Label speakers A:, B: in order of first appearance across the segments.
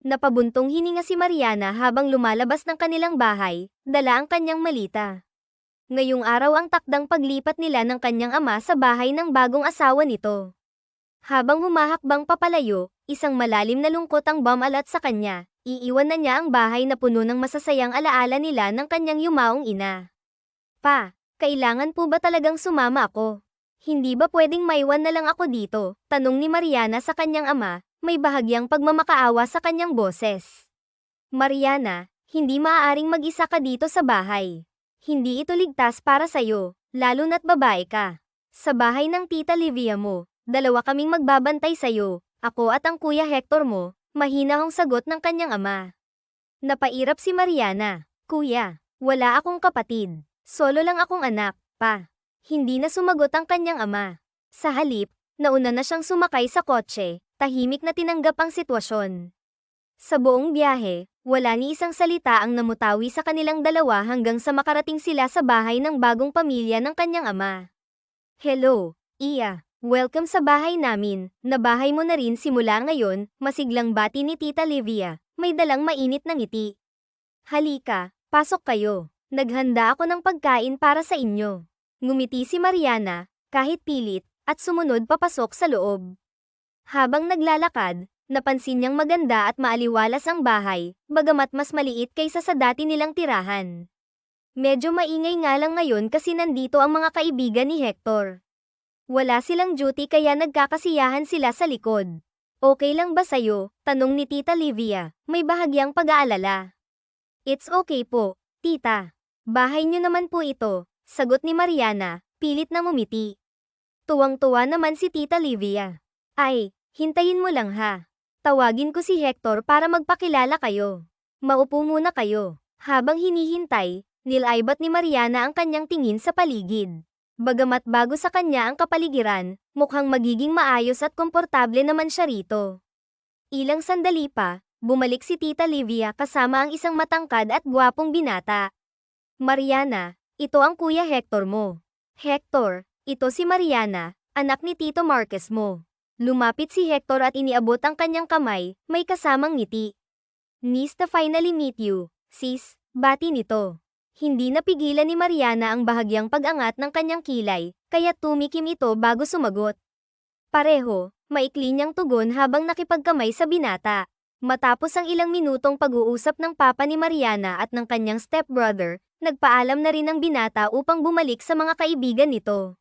A: Napabuntong hininga si Mariana habang lumalabas ng kanilang bahay, dala ang kanyang malita. Ngayong araw ang takdang paglipat nila ng kanyang ama sa bahay ng bagong asawa nito. Habang humahakbang papalayo, isang malalim na lungkot ang bumalat sa kanya. Iiwan na niya ang bahay na puno ng masasayang alaala nila ng kanyang yumaong ina. Pa, kailangan po ba talagang sumama ako? Hindi ba pwedeng maiwan na lang ako dito? Tanong ni Mariana sa kanyang ama, may bahagyang pagmamakaawa sa kanyang boses. Mariana, hindi maaaring mag-isa ka dito sa bahay. Hindi ito ligtas para sa'yo, lalo na't babae ka. Sa bahay ng tita Livia mo, dalawa kaming magbabantay sa'yo, ako at ang kuya Hector mo, mahinahong sagot ng kanyang ama. Napairap si Mariana, Kuya, wala akong kapatid. Solo lang akong anak, pa. Hindi na sumagot ang kanyang ama. Sa halip, nauna na siyang sumakay sa kotse, tahimik na tinanggap ang sitwasyon. Sa buong biyahe, wala ni isang salita ang namutawi sa kanilang dalawa hanggang sa makarating sila sa bahay ng bagong pamilya ng kanyang ama. Hello, Iya. Welcome sa bahay namin, na bahay mo na rin simula ngayon, masiglang bati ni Tita Livia, may dalang mainit na ngiti. Halika, pasok kayo. Naghanda ako ng pagkain para sa inyo. Ngumiti si Mariana, kahit pilit, at sumunod papasok sa loob. Habang naglalakad, napansin niyang maganda at maaliwalas ang bahay, bagamat mas maliit kaysa sa dati nilang tirahan. Medyo maingay nga lang ngayon kasi nandito ang mga kaibigan ni Hector. Wala silang duty kaya nagkakasiyahan sila sa likod. Okay lang ba sa'yo? Tanong ni Tita Livia, may bahagyang pag-aalala. It's okay po, tita. Bahay niyo naman po ito, sagot ni Mariana, pilit na ngumiti. Tuwang-tuwa naman si Tita Livia. Ay, hintayin mo lang ha. Tawagin ko si Hector para magpakilala kayo. Maupo muna kayo. Habang hinihintay, nilaibat ni Mariana ang kanyang tingin sa paligid. Bagamat bago sa kanya ang kapaligiran, mukhang magiging maayos at komportable naman siya rito. Ilang sandali pa, bumalik si Tita Livia kasama ang isang matangkad at gwapong binata. Mariana, ito ang kuya Hector mo. Hector, ito si Mariana, anak ni Tito Marquez mo. Lumapit si Hector at iniabot ang kanyang kamay, may kasamang ngiti. Nice to finally meet you, sis, bati nito. Hindi napigilan ni Mariana ang bahagyang pag-angat ng kanyang kilay, kaya tumikim ito bago sumagot. Pareho, maikli niyang tugon habang nakipagkamay sa binata. Matapos ang ilang minutong pag-uusap ng papa ni Mariana at ng kanyang stepbrother, nagpaalam na rin ang binata upang bumalik sa mga kaibigan nito.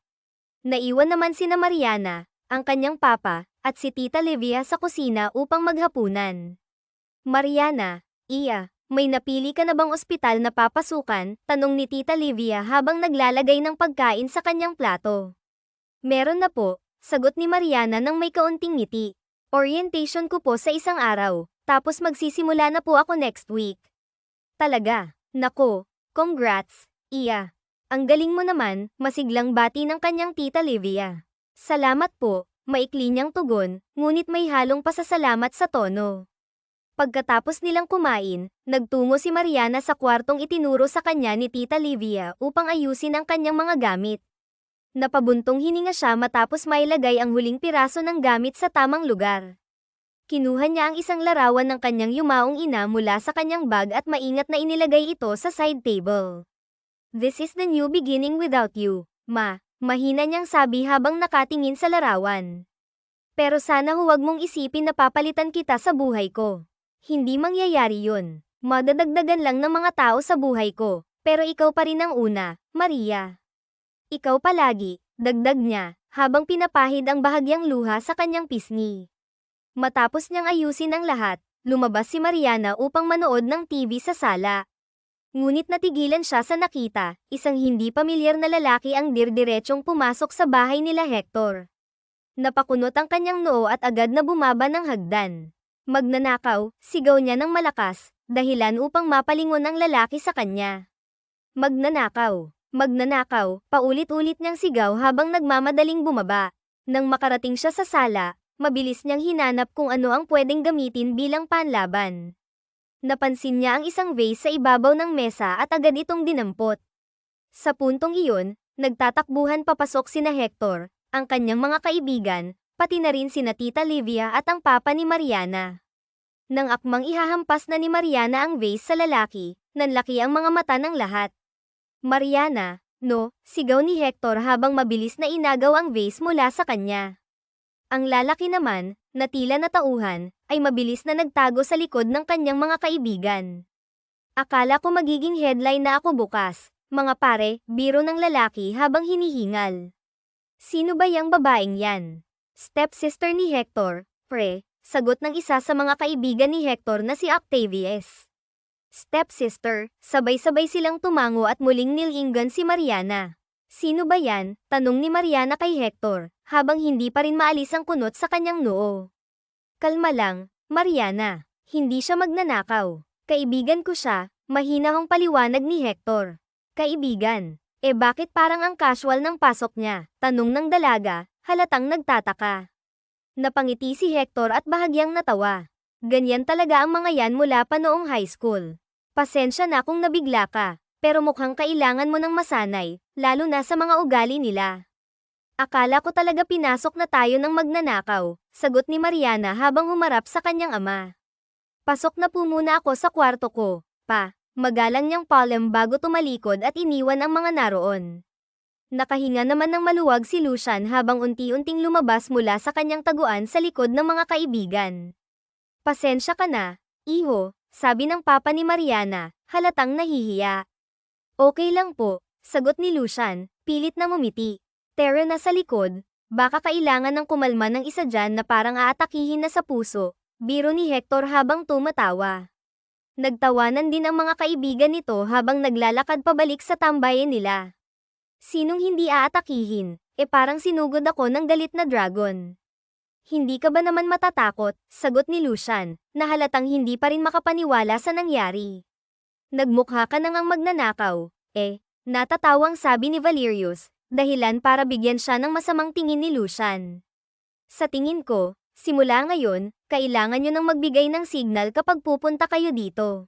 A: Naiwan naman sina Mariana, ang kanyang papa, at si Tita Livia sa kusina upang maghapunan. Mariana, Iya, may napili ka na bang ospital na papasukan? Tanong ni Tita Livia habang naglalagay ng pagkain sa kanyang plato. Meron na po, sagot ni Mariana nang may kaunting ngiti. Orientation ko po sa isang araw, tapos magsisimula na po ako next week. Talaga? Nako, congrats, Iya. Ang galing mo naman, masiglang bati ng kanyang Tita Livia. Salamat po, maikli niyang tugon, ngunit may halong pasasalamat sa tono. Pagkatapos nilang kumain, nagtungo si Mariana sa kwartong itinuro sa kanya ni Tita Livia upang ayusin ang kanyang mga gamit. Napabuntong hininga siya matapos mailagay ang huling piraso ng gamit sa tamang lugar. Kinuha niya ang isang larawan ng kanyang yumaong ina mula sa kanyang bag at maingat na inilagay ito sa side table. This is the new beginning without you, ma, mahina niyang sabi habang nakatingin sa larawan. Pero sana huwag mong isipin na papalitan kita sa buhay ko. Hindi mangyayari yun. Madadagdagan lang ng mga tao sa buhay ko, pero ikaw pa rin ang una, Maria. Ikaw palagi, dagdag niya, habang pinapahid ang bahagyang luha sa kanyang pisngi. Matapos niyang ayusin ang lahat, lumabas si Mariana upang manood ng TV sa sala. Ngunit natigilan siya sa nakita, isang hindi pamilyar na lalaki ang dirdiretsong pumasok sa bahay nila Hector. Napakunot ang kanyang noo at agad na bumaba ng hagdan. Magnanakaw, sigaw niya ng malakas, dahilan upang mapalingon ang lalaki sa kanya. Magnanakaw, magnanakaw, paulit-ulit niyang sigaw habang nagmamadaling bumaba. Nang makarating siya sa sala, mabilis niyang hinanap kung ano ang pwedeng gamitin bilang panlaban. Napansin niya ang isang vase sa ibabaw ng mesa at agad itong dinampot. Sa puntong iyon, nagtatakbuhan papasok sina Hector, ang kanyang mga kaibigan, pati na rin sina Tita Livia at ang papa ni Mariana. Nang akmang ihahampas na ni Mariana ang vase sa lalaki, nanlaki ang mga mata ng lahat. Mariana, no, sigaw ni Hector habang mabilis na inagaw ang vase mula sa kanya. Ang lalaki naman, na tila natauhan, ay mabilis na nagtago sa likod ng kanyang mga kaibigan. Akala ko magiging headline na ako bukas, mga pare, biro ng lalaki habang hinihingal. Sino ba yang babaeng yan? Stepsister ni Hector, pre, sagot ng isa sa mga kaibigan ni Hector na si Octavius. Stepsister, sabay-sabay silang tumango at muling nilinggan si Mariana. Sino ba yan? Tanong ni Mariana kay Hector, habang hindi pa rin maalis ang kunot sa kanyang noo. Kalma lang, Mariana. Hindi siya magnanakaw. Kaibigan ko siya, mahinahong paliwanag ni Hector. Kaibigan. Bakit parang ang casual ng pasok niya? Tanong ng dalaga, halatang nagtataka. Napangiti si Hector at bahagyang natawa. Ganyan talaga ang mga yan mula pa noong high school. Pasensya na kung nabigla ka, pero mukhang kailangan mo ng masanay, lalo na sa mga ugali nila. Akala ko talaga pinasok na tayo ng magnanakaw, sagot ni Mariana habang humarap sa kanyang ama. Pasok na po muna ako sa kwarto ko, pa. Magalang niyang palem bago tumalikod at iniwan ang mga naroon. Nakahinga naman ng maluwag si Lucian habang unti-unting lumabas mula sa kanyang taguan sa likod ng mga kaibigan. Pasensya ka na, iho, sabi ng papa ni Mariana, halatang nahihiya. Okay lang po, sagot ni Lucian, pilit na ngumiti. Tara na sa likod, baka kailangan ng kumalma ng isa dyan na parang aatakihin na sa puso, biro ni Hector habang tumatawa. Nagtawanan din ang mga kaibigan nito habang naglalakad pabalik sa tambayan nila. Sinong hindi aatakihin? Parang sinugod ako ng galit na dragon. Hindi ka ba naman matatakot? Sagot ni Lucian, na halatang hindi pa rin makapaniwala sa nangyari. Nagmukha ka na ngang magnanakaw. Natatawang sabi ni Valerius, dahilan para bigyan siya ng masamang tingin ni Lucian. Sa tingin ko, simula ngayon, kailangan nyo nang magbigay ng signal kapag pupunta kayo dito.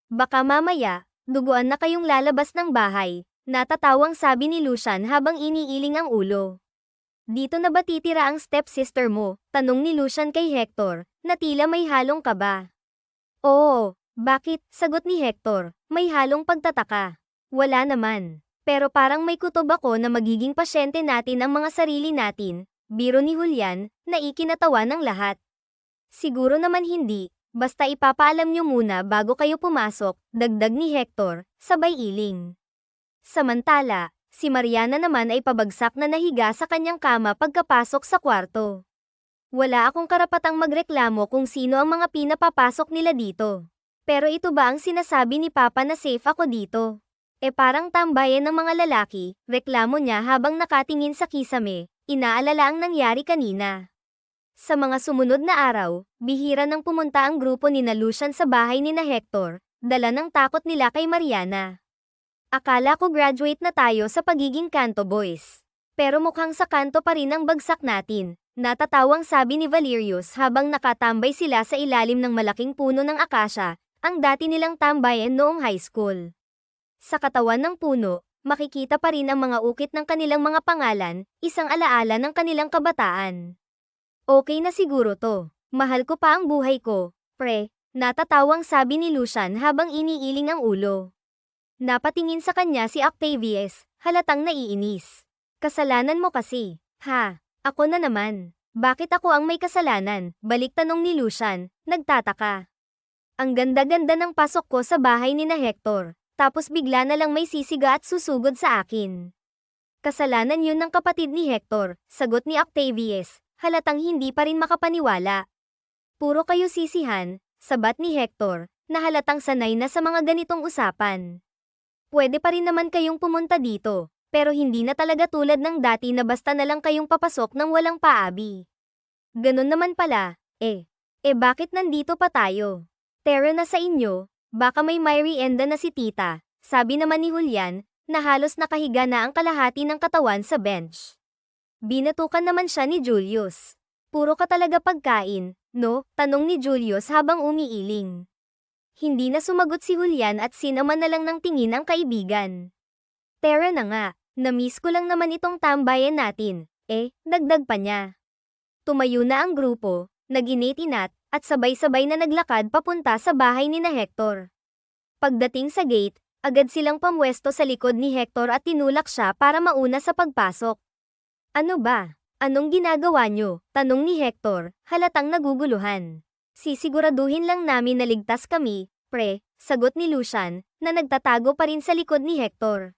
A: Baka mamaya, duguan na kayong lalabas ng bahay, natatawang sabi ni Lucian habang iniiling ang ulo. Dito na ba titira ang stepsister mo? Tanong ni Lucian kay Hector, na tila may halong kaba. Oo, bakit? Sagot ni Hector, may halong pagtataka. Wala naman. Pero parang may kutob ako na magiging pasyente natin ang mga sarili natin, biro ni Julian, na ikinatawa ng lahat. Siguro naman hindi, basta ipapaalam nyo muna bago kayo pumasok, dagdag ni Hector, sabay iling. Samantala, si Mariana naman ay pabagsak na nahiga sa kanyang kama pagkapasok sa kwarto. Wala akong karapatang magreklamo kung sino ang mga pinapapasok nila dito. Pero ito ba ang sinasabi ni Papa na safe ako dito? Parang tambayan ng mga lalaki, reklamo niya habang nakatingin sa kisame, inaalala ang nangyari kanina. Sa mga sumunod na araw, bihira nang pumunta ang grupo ni Lucian sa bahay ni Hector, dala ng takot nila kay Mariana. Akala ko graduate na tayo sa pagiging kanto boys. Pero mukhang sa kanto pa rin ang bagsak natin, natatawang sabi ni Valerius habang nakatambay sila sa ilalim ng malaking puno ng akasya, ang dati nilang tambayan noong high school. Sa katawan ng puno, makikita pa rin ang mga ukit ng kanilang mga pangalan, isang alaala ng kanilang kabataan. Okay na siguro to. Mahal ko pa ang buhay ko, pre, natatawang sabi ni Lucian habang iniiling ang ulo. Napatingin sa kanya si Octavius, halatang naiinis. Kasalanan mo kasi. Ako na naman. Bakit ako ang may kasalanan? Balik tanong ni Lucian, nagtataka. Ang ganda-ganda ng pasok ko sa bahay ni Hector, tapos bigla na lang may sisiga at susugod sa akin. Kasalanan yun ng kapatid ni Hector, sagot ni Octavius, halatang hindi pa rin makapaniwala. Puro kayo sisihan, sabat ni Hector, na halatang sanay na sa mga ganitong usapan. Pwede pa rin naman kayong pumunta dito, pero hindi na talaga tulad ng dati na basta na lang kayong papasok ng walang paabi. Ganon naman pala, bakit nandito pa tayo? Tara na sa inyo, baka may merienda na si tita, sabi naman ni Julian, na halos nakahiga na ang kalahati ng katawan sa bench. Binatukan naman siya ni Julius. Puro ka talaga pagkain, no? Tanong ni Julius habang umiiling. Hindi na sumagot si Julian at sinaman na lang ng tingin ang kaibigan. Tara na nga, na-miss ko lang naman itong tambayan natin, dagdag pa niya. Tumayo na ang grupo, nag-inat-inat, at sabay-sabay na naglakad papunta sa bahay ni na Hector. Pagdating sa gate, agad silang pamwesto sa likod ni Hector at tinulak siya para mauna sa pagpasok. Ano ba? Anong ginagawa nyo? Tanong ni Hector, halatang naguguluhan. Sisiguraduhin lang namin na ligtas kami, pre, sagot ni Lucian, na nagtatago pa rin sa likod ni Hector.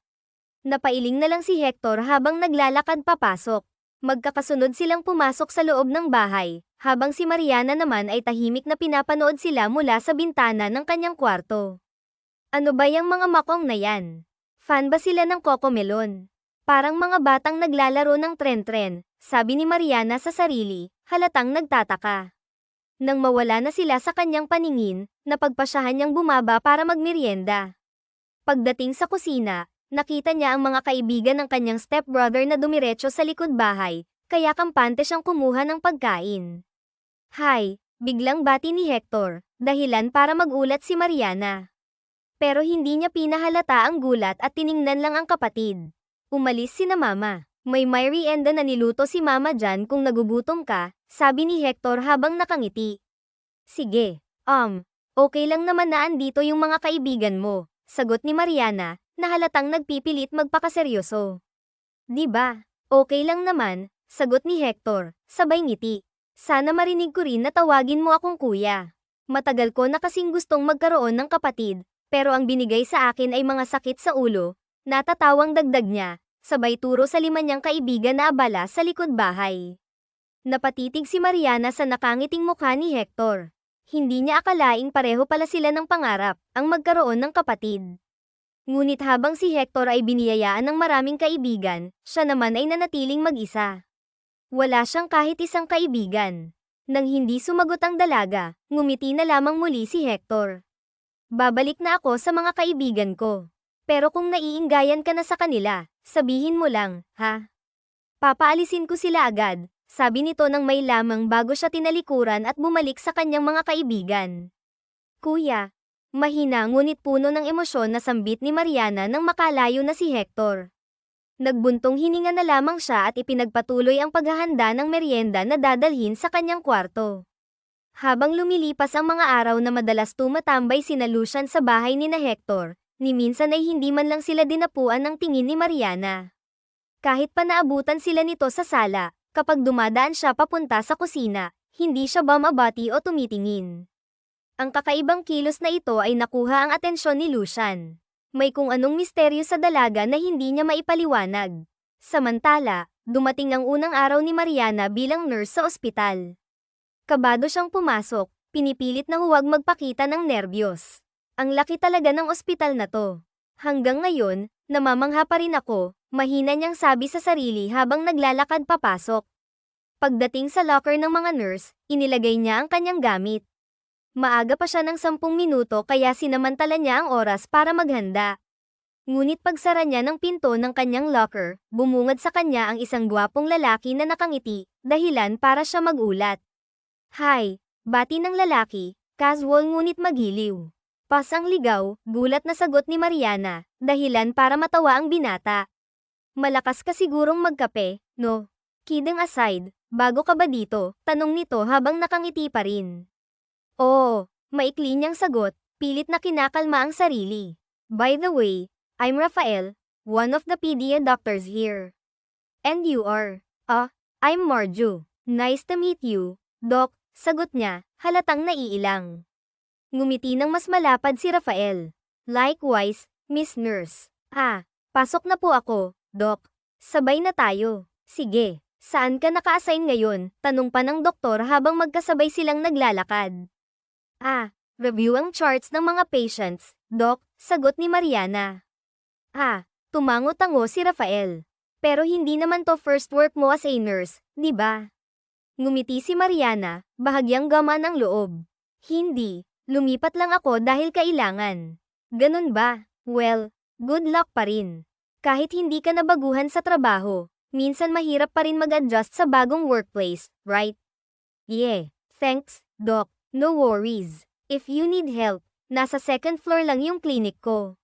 A: Napailing na lang si Hector habang naglalakad papasok. Magkakasunod silang pumasok sa loob ng bahay, habang si Mariana naman ay tahimik na pinapanood sila mula sa bintana ng kanyang kwarto. Ano ba yung mga makong na yan? Fan ba sila ng Cocomelon? Parang mga batang naglalaro ng tren-tren, sabi ni Mariana sa sarili, halatang nagtataka. Nang mawala na sila sa kanyang paningin, napagpasyahan niyang bumaba para magmerienda. Pagdating sa kusina, nakita niya ang mga kaibigan ng kanyang stepbrother na dumiretso sa likod bahay, kaya kampante siyang kumuha ng pagkain. Hi, biglang bati ni Hector, dahilan para magulat si Mariana. Pero hindi niya pinahalata ang gulat at tiningnan lang ang kapatid. Umalis sina mama. May merienda na niluto si mama dyan kung nagugutom ka, sabi ni Hector habang nakangiti. Sige, okay lang naman na andito yung mga kaibigan mo, sagot ni Mariana, na halatang nagpipilit magpakaseryoso. Di ba? Okay lang naman, sagot ni Hector, sabay ngiti. Sana marinig ko rin na tawagin mo akong kuya. Matagal ko na kasing gustong magkaroon ng kapatid, pero ang binigay sa akin ay mga sakit sa ulo. Natatawang dagdag niya, sabay turo sa 5 niyang kaibigan na abala sa likod bahay. Napatitig si Mariana sa nakangiting mukha ni Hector. Hindi niya akalaing pareho pala sila ng pangarap, ang magkaroon ng kapatid. Ngunit habang si Hector ay biniyayaan ng maraming kaibigan, siya naman ay nanatiling mag-isa. Wala siyang kahit isang kaibigan. Nang hindi sumagot ang dalaga, ngumiti na lamang muli si Hector. Babalik na ako sa mga kaibigan ko. Pero kung naiinggayan ka na sa kanila, sabihin mo lang, ha? Papaalisin ko sila agad, sabi nito nang may lamang bago siya tinalikuran at bumalik sa kanyang mga kaibigan. Kuya, mahina ngunit puno ng emosyon na sambit ni Mariana nang makalayo na si Hector. Nagbuntong hininga na lamang siya at ipinagpatuloy ang paghahanda ng merienda na dadalhin sa kanyang kwarto. Habang lumilipas ang mga araw na madalas tumatambay sina Lucian sa bahay ni na Hector, ni minsan ay hindi man lang sila dinapuan ng tingin ni Mariana. Kahit pa naabutan sila nito sa sala, kapag dumadaan siya papunta sa kusina, hindi siya bumabati o tumitingin. Ang kakaibang kilos na ito ay nakuha ang atensyon ni Lucian. May kung anong misteryo sa dalaga na hindi niya maipaliwanag. Samantala, dumating ang unang araw ni Mariana bilang nurse sa ospital. Kabado siyang pumasok, pinipilit na huwag magpakita ng nerbiyos. Ang laki talaga ng ospital na to. Hanggang ngayon, namamangha pa rin ako, mahina niyang sabi sa sarili habang naglalakad papasok. Pagdating sa locker ng mga nurse, inilagay niya ang kanyang gamit. Maaga pa siya ng 10 minuto kaya sinamantala niya ang oras para maghanda. Ngunit pagsara niya ng pinto ng kanyang locker, bumungad sa kanya ang isang gwapong lalaki na nakangiti, dahilan para siya magulat. Hi, bati ng lalaki, casual ngunit magiliw. Pas ang ligaw, gulat na sagot ni Mariana, dahilan para matawa ang binata. Malakas ka sigurong magkape, no? Kidding aside, bago ka ba dito? Tanong nito habang nakangiti pa rin. Oo, maikli niyang sagot, pilit na kinakalma ang sarili. By the way, I'm Rafael, one of the PDA doctors here. And you are? I'm Marju. Nice to meet you, Doc, sagot niya, halatang naiilang. Ngumiti ng mas malapad si Rafael. Likewise, Miss Nurse. Pasok na po ako, Doc. Sabay na tayo. Sige, saan ka naka-assign ngayon? Tanong pa ng doktor habang magkasabay silang naglalakad. Review ang charts ng mga patients, Doc, sagot ni Mariana. Tumango-tango si Rafael. Pero hindi naman to first work mo as a nurse, di ba? Ngumiti si Mariana, bahagyang gama ng loob. Hindi. Lumipat lang ako dahil kailangan. Ganun ba? Well, good luck pa rin. Kahit hindi ka nabaguhan sa trabaho, minsan mahirap pa rin mag-adjust sa bagong workplace, right? Yeah, thanks, Doc. No worries. If you need help, nasa 2nd floor lang yung clinic ko.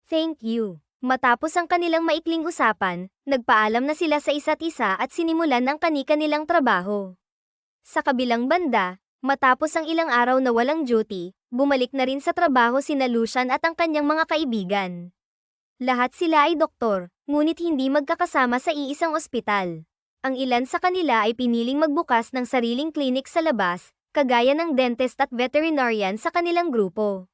A: Thank you. Matapos ang kanilang maikling usapan, nagpaalam na sila sa isa't isa at sinimulan ang kani-kanilang trabaho. Sa kabilang banda, matapos ang ilang araw na walang duty, bumalik na rin sa trabaho sina Lucian at ang kanyang mga kaibigan. Lahat sila ay doktor, ngunit hindi magkakasama sa iisang ospital. Ang ilan sa kanila ay piniling magbukas ng sariling klinik sa labas, kagaya ng dentist at veterinarian sa kanilang grupo.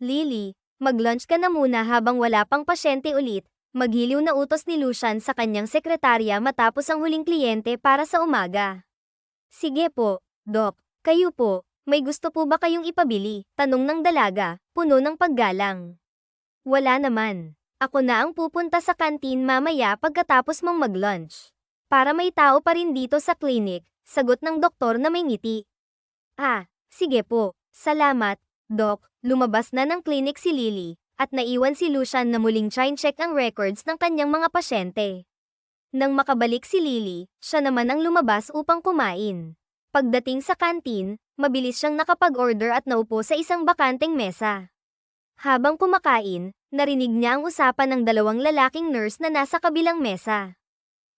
A: Lily, mag-lunch ka na muna habang wala pang pasyente ulit, maghiliw na utos ni Lucian sa kanyang sekretarya matapos ang huling kliyente para sa umaga. Sige po, Doc. Kayo po, may gusto po ba kayong ipabili? Tanong ng dalaga, puno ng paggalang. Wala naman. Ako na ang pupunta sa kantin mamaya pagkatapos mong mag-lunch. Para may tao pa rin dito sa clinic, sagot ng doktor na may ngiti. Sige po. Salamat, Doc. Lumabas na ng clinic si Lily, at naiwan si Lucian na muling check ang records ng kanyang mga pasyente. Nang makabalik si Lily, siya naman ang lumabas upang kumain. Pagdating sa kantin, mabilis siyang nakapag-order at naupo sa isang bakanteng mesa. Habang kumakain, narinig niya ang usapan ng dalawang lalaking nurse na nasa kabilang mesa.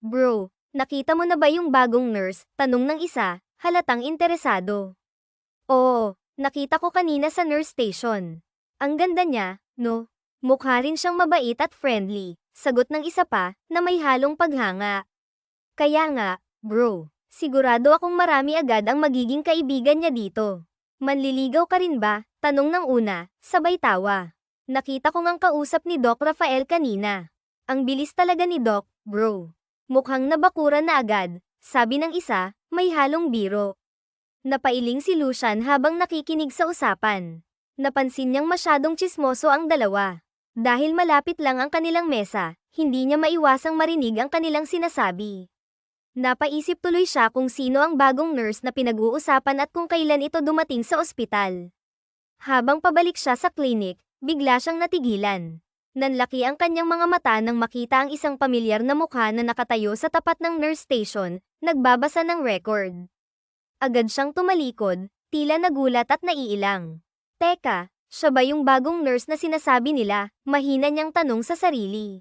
A: Bro, nakita mo na ba yung bagong nurse? Tanong ng isa, halatang interesado. Oo, nakita ko kanina sa nurse station. Ang ganda niya, no? Mukha rin siyang mabait at friendly. Sagot ng isa pa, na may halong paghanga. Kaya nga, bro, sigurado akong marami agad ang magiging kaibigan niya dito. Manliligaw ka rin ba? Tanong ng una, sabay tawa. Nakita ko ngang kausap ni Doc Rafael kanina. Ang bilis talaga ni Doc, bro. Mukhang nabakuran na agad, sabi ng isa, may halong biro. Napailing si Lucian habang nakikinig sa usapan. Napansin niyang masyadong tsismoso ang dalawa. Dahil malapit lang ang kanilang mesa, hindi niya maiwasang marinig ang kanilang sinasabi. Napaisip tuloy siya kung sino ang bagong nurse na pinag-uusapan at kung kailan ito dumating sa ospital. Habang pabalik siya sa clinic, bigla siyang natigilan. Nanlaki ang kanyang mga mata nang makita ang isang pamilyar na mukha na nakatayo sa tapat ng nurse station, nagbabasa ng record. Agad siyang tumalikod, tila nagulat at naiilang. Teka, siya ba yung bagong nurse na sinasabi nila? Mahina niyang tanong sa sarili.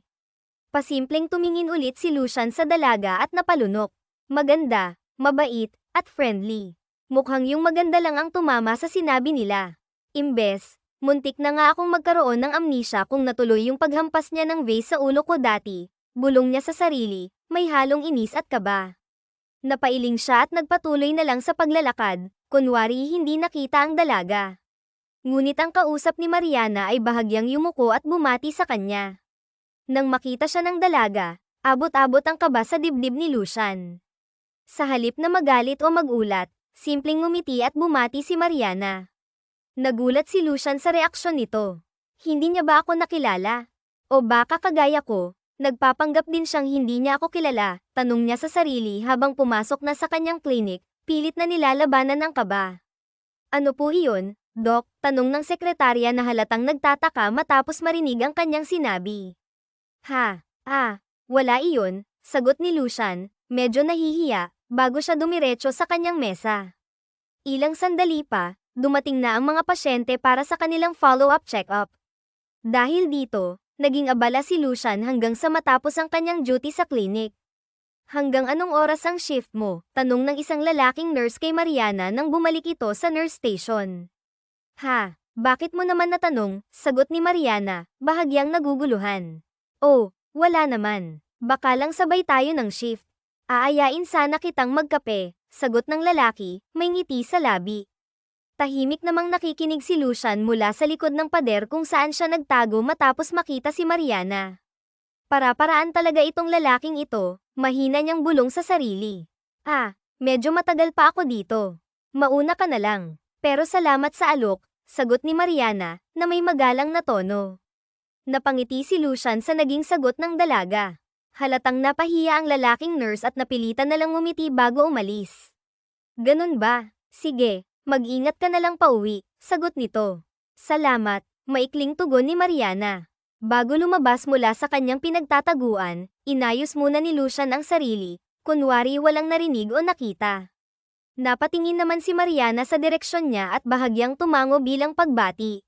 A: Pasimpleng tumingin ulit si Lucian sa dalaga at napalunok. Maganda, mabait, at friendly. Mukhang yung maganda lang ang tumama sa sinabi nila. Imbes, muntik na nga akong magkaroon ng amnesia kung natuloy yung paghampas niya ng vase sa ulo ko dati. Bulong niya sa sarili, may halong inis at kaba. Napailing siya at nagpatuloy na lang sa paglalakad, kunwari hindi nakita ang dalaga. Ngunit ang kausap ni Mariana ay bahagyang yumuko at bumati sa kanya. Nang makita siya ng dalaga, abot-abot ang kaba sa dibdib ni Lucian. Sa halip na magalit o magulat, simpleng ngumiti at bumati si Mariana. Nagulat si Lucian sa reaksyon nito. Hindi niya ba ako nakilala? O baka kagaya ko, nagpapanggap din siyang hindi niya ako kilala, tanong niya sa sarili habang pumasok na sa kanyang clinic, pilit na nilalabanan ang kaba. Ano po iyon? Doc, tanong ng sekretarya na halatang nagtataka matapos marinig ang kanyang sinabi. Wala iyon, sagot ni Lucian, medyo nahihiya, bago siya dumiretso sa kanyang mesa. Ilang sandali pa, dumating na ang mga pasyente para sa kanilang follow-up check-up. Dahil dito, naging abala si Lucian hanggang sa matapos ang kanyang duty sa clinic. Hanggang anong oras ang shift mo? Tanong ng isang lalaking nurse kay Mariana nang bumalik ito sa nurse station. Bakit mo naman natanong? Sagot ni Mariana, bahagyang naguguluhan. Oh, wala naman. Baka lang sabay tayo ng shift. Aayain sana kitang magkape, sagot ng lalaki, may ngiti sa labi. Tahimik namang nakikinig si Lucian mula sa likod ng pader kung saan siya nagtago matapos makita si Mariana. Para-paraan talaga itong lalaking ito, mahina niyang bulong sa sarili. Medyo matagal pa ako dito. Mauna ka na lang. Pero salamat sa alok, sagot ni Mariana, na may magalang na tono. Napangiti si Lucian sa naging sagot ng dalaga. Halatang napahiya ang lalaking nurse at napilitan na lang umiti bago umalis. Ganun ba? Sige, mag-ingat ka na lang pauwi, sagot nito. Salamat, maikling tugon ni Mariana. Bago lumabas mula sa kanyang pinagtataguan, inayos muna ni Lucian ang sarili, kunwari walang narinig o nakita. Napatingin naman si Mariana sa direksyon niya at bahagyang tumango bilang pagbati.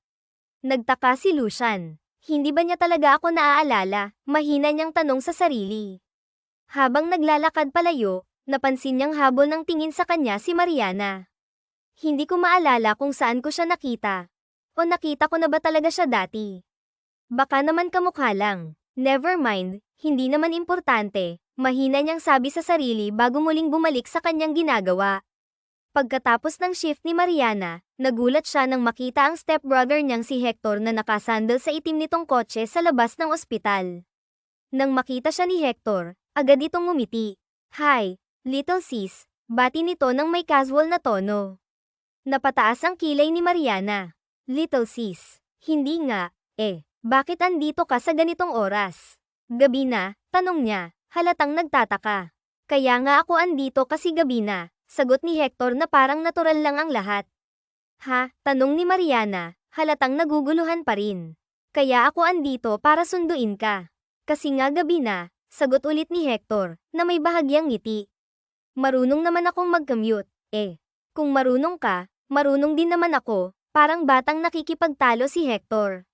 A: Nagtaka si Lucian. Hindi ba niya talaga ako naaalala? Mahina niyang tanong sa sarili. Habang naglalakad palayo, Napansin niyang habol ng tingin sa kanya si Mariana. Hindi ko maalala kung saan ko siya nakita. O nakita ko na ba talaga siya dati? Baka naman kamukha lang. Never mind, hindi naman importante. Mahina niyang sabi sa sarili bago muling bumalik sa kanyang ginagawa. Pagkatapos ng shift ni Mariana, nagulat siya nang makita ang stepbrother niyang si Hector na nakasandal sa itim nitong kotse sa labas ng ospital. Nang makita siya ni Hector, agad itong ngumiti. Hi, little sis, bati nito ng may casual na tono. Napataas ang kilay ni Mariana. Little sis, hindi nga, bakit andito ka sa ganitong oras? Gabi na, tanong niya, halatang nagtataka. Kaya nga ako andito kasi gabi na. Sagot ni Hector na parang natural lang ang lahat. Ha? Tanong ni Mariana, halatang naguguluhan pa rin. Kaya ako andito para sunduin ka. Kasi nga gabi na, sagot ulit ni Hector, na may bahagyang ngiti. Marunong naman akong mag-commute, Kung marunong ka, marunong din naman ako, parang batang nakikipagtalo si Hector.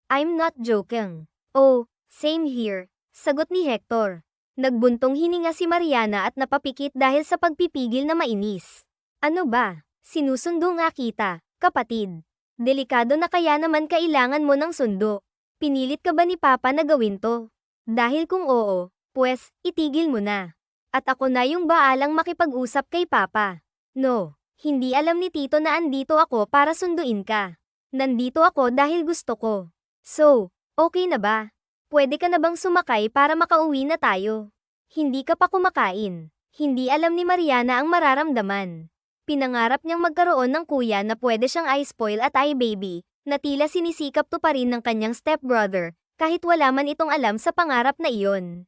A: I'm not joking. Oh, same here, sagot ni Hector. Nagbuntong hininga si Mariana at napapikit dahil sa pagpipigil na mainis. Ano ba? Sinusundo nga kita, kapatid. Delikado na kaya naman kailangan mo ng sundo. Pinilit ka ba ni Papa na gawin to? Dahil kung oo, pues, itigil mo na. At ako na yung baalang makipag-usap kay Papa. No, hindi alam ni Tito na andito ako para sunduin ka. Nandito ako dahil gusto ko. So, okay na ba? Pwede ka na bang sumakay para makauwi na tayo? Hindi ka pa kumakain. Hindi alam ni Mariana ang mararamdaman. Pinangarap niyang magkaroon ng kuya na pwede siyang i-spoil at i-baby, na tila sinisikap to pa rin ng kanyang stepbrother, kahit wala man itong alam sa pangarap na iyon.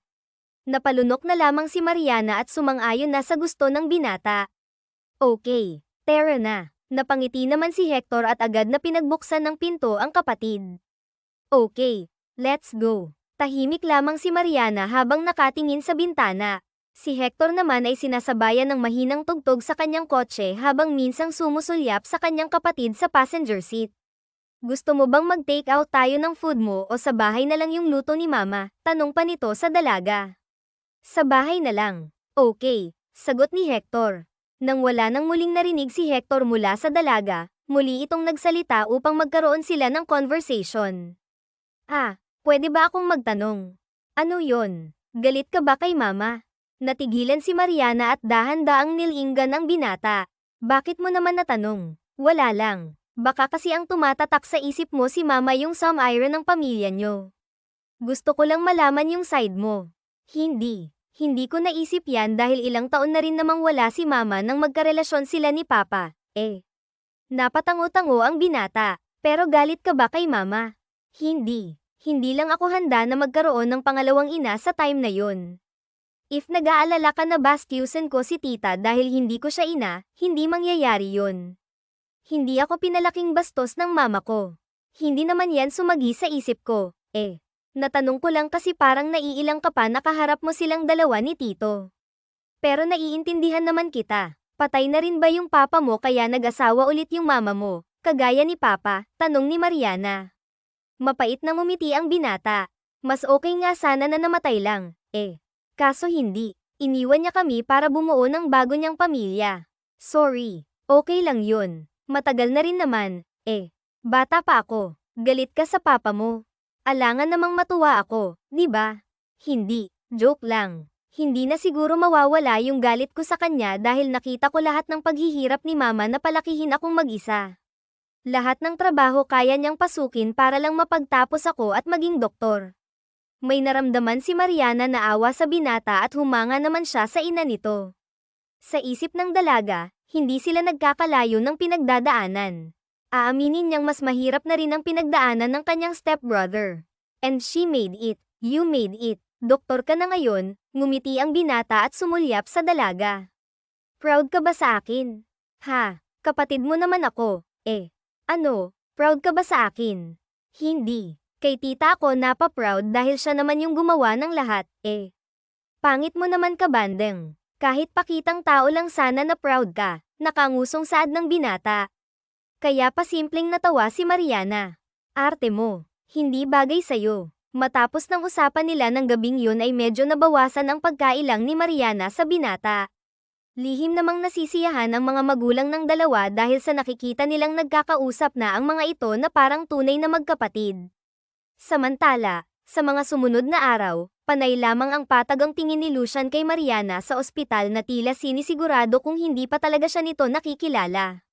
A: Napalunok na lamang si Mariana at sumang-ayon na sa gusto ng binata. Okay, tara na. Napangiti naman si Hector at agad na pinagbuksan ng pinto ang kapatid. Okay. Let's go. Tahimik lamang si Mariana habang nakatingin sa bintana. Si Hector naman ay sinasabayan ng mahinang tugtog sa kanyang kotse habang minsang sumusulyap sa kanyang kapatid sa passenger seat. Gusto mo bang mag-take out tayo ng food mo o sa bahay na lang yung luto ni Mama? Tanong pa nito sa dalaga. Sa bahay na lang. Okay, sagot ni Hector. Nang wala nang muling narinig si Hector mula sa dalaga, muli itong nagsalita upang magkaroon sila ng conversation. Pwede ba akong magtanong? Ano yon? Galit ka ba kay Mama? Natigilan si Mariana at dahan-daang nilinggan ang binata. Bakit mo naman natanong? Wala lang. Baka kasi ang tumatatak sa isip mo si Mama yung some iron ng pamilya nyo. Gusto ko lang malaman yung side mo. Hindi. Hindi ko naisip yan dahil ilang taon na rin namang wala si Mama nang magkarelasyon sila ni Papa. Napatango-tango ang binata. Pero galit ka ba kay Mama? Hindi. Hindi lang ako handa na magkaroon ng pangalawang ina sa time na yun. If nag-aalala ka na bastyusin ko si tita dahil hindi ko siya ina, hindi mangyayari yun. Hindi ako pinalaking bastos ng mama ko. Hindi naman yan sumagi sa isip ko, Natanong ko lang kasi parang naiilang ka pa nakaharap mo silang dalawa ni Tito. Pero naiintindihan naman kita. Patay na rin ba yung papa mo kaya nag-asawa ulit yung mama mo, kagaya ni Papa? Tanong ni Mariana. Mapait na ngumiti ang binata. Mas okay nga sana na namatay lang, Kaso hindi. Iniwan niya kami para bumuo ng bago niyang pamilya. Sorry. Okay lang yun. Matagal na rin naman, Bata pa ako. Galit ka sa papa mo. Alangan namang matuwa ako, di ba? Hindi. Joke lang. Hindi na siguro mawawala yung galit ko sa kanya dahil nakita ko lahat ng paghihirap ni Mama na palakihin akong mag-isa. Lahat ng trabaho kaya niyang pasukin para lang mapagtapos ako at maging doktor. May naramdaman si Mariana na awa sa binata at humanga naman siya sa ina nito. Sa isip ng dalaga, hindi sila nagkakalayo ng pinagdadaanan. Aaminin niyang mas mahirap na rin ang pinagdaanan ng kanyang stepbrother. And she made it. You made it. Doktor ka na ngayon, ngumiti ang binata at sumulyap sa dalaga. Proud ka ba sa akin? Ha, kapatid mo naman ako, Ano, proud ka ba sa akin? Hindi. Kay tita ako napa-proud dahil siya naman yung gumawa ng lahat, Pangit mo naman ka bandeng. Kahit pakitang tao lang sana na proud ka, nakangusong saad ng binata. Kaya pa simpleng natawa si Mariana. Arte mo. Hindi bagay sa'yo. Matapos ng usapan nila ng gabing yun ay medyo nabawasan ang pagkailang ni Mariana sa binata. Lihim namang nasisiyahan ang mga magulang ng dalawa dahil sa nakikita nilang nagkakausap na ang mga ito na parang tunay na magkapatid. Samantala, sa mga sumunod na araw, panay lamang ang patagang tingin ni Lucian kay Mariana sa ospital na tila sinisigurado kung hindi pa talaga siya nito nakikilala.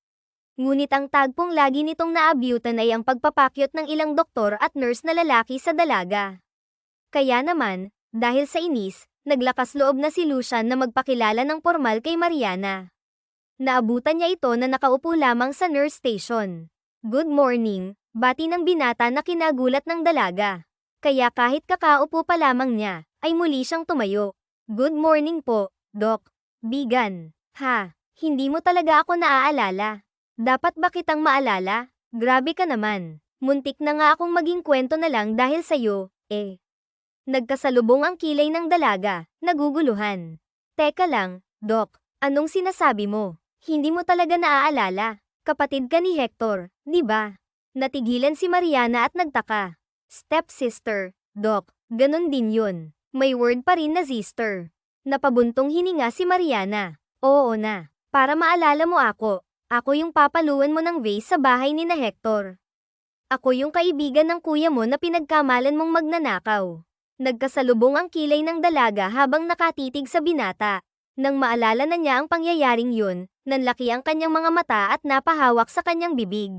A: Ngunit ang tagpong lagi nitong naabyutan ay ang pagpapakyut ng ilang doktor at nurse na lalaki sa dalaga. Kaya naman, dahil sa inis, naglakas loob na si Lucian na magpakilala ng formal kay Mariana. Naabutan niya ito na nakaupo lamang sa nurse station. "Good morning," bati ng binata na kinagulat ng dalaga. Kaya kahit kakaupo pa lamang niya, ay muli siyang tumayo. "Good morning po, Doc. Bigan. Ha, hindi mo talaga ako naaalala. Dapat ba kitang maalala? Grabe ka naman. Muntik na nga akong maging kwento na lang dahil sa'yo, eh." Nagkasalubong ang kilay ng dalaga, naguguluhan. "Teka lang, Doc, anong sinasabi mo? Hindi mo talaga naaalala. Kapatid ka ni Hector, di ba?" Natigilan si Mariana at nagtaka. "Stepsister, Doc, ganun din yun. May word pa rin na sister." Napabuntong hininga si Mariana. "Oo na, para maalala mo ako. Ako yung papaluan mo ng vase sa bahay ni na Hector. Ako yung kaibigan ng kuya mo na pinagkamalan mong magnanakaw." Nagkasalubong ang kilay ng dalaga habang nakatitig sa binata. Nang maalala na niya ang pangyayaring yun, nanlaki ang kanyang mga mata at napahawak sa kanyang bibig.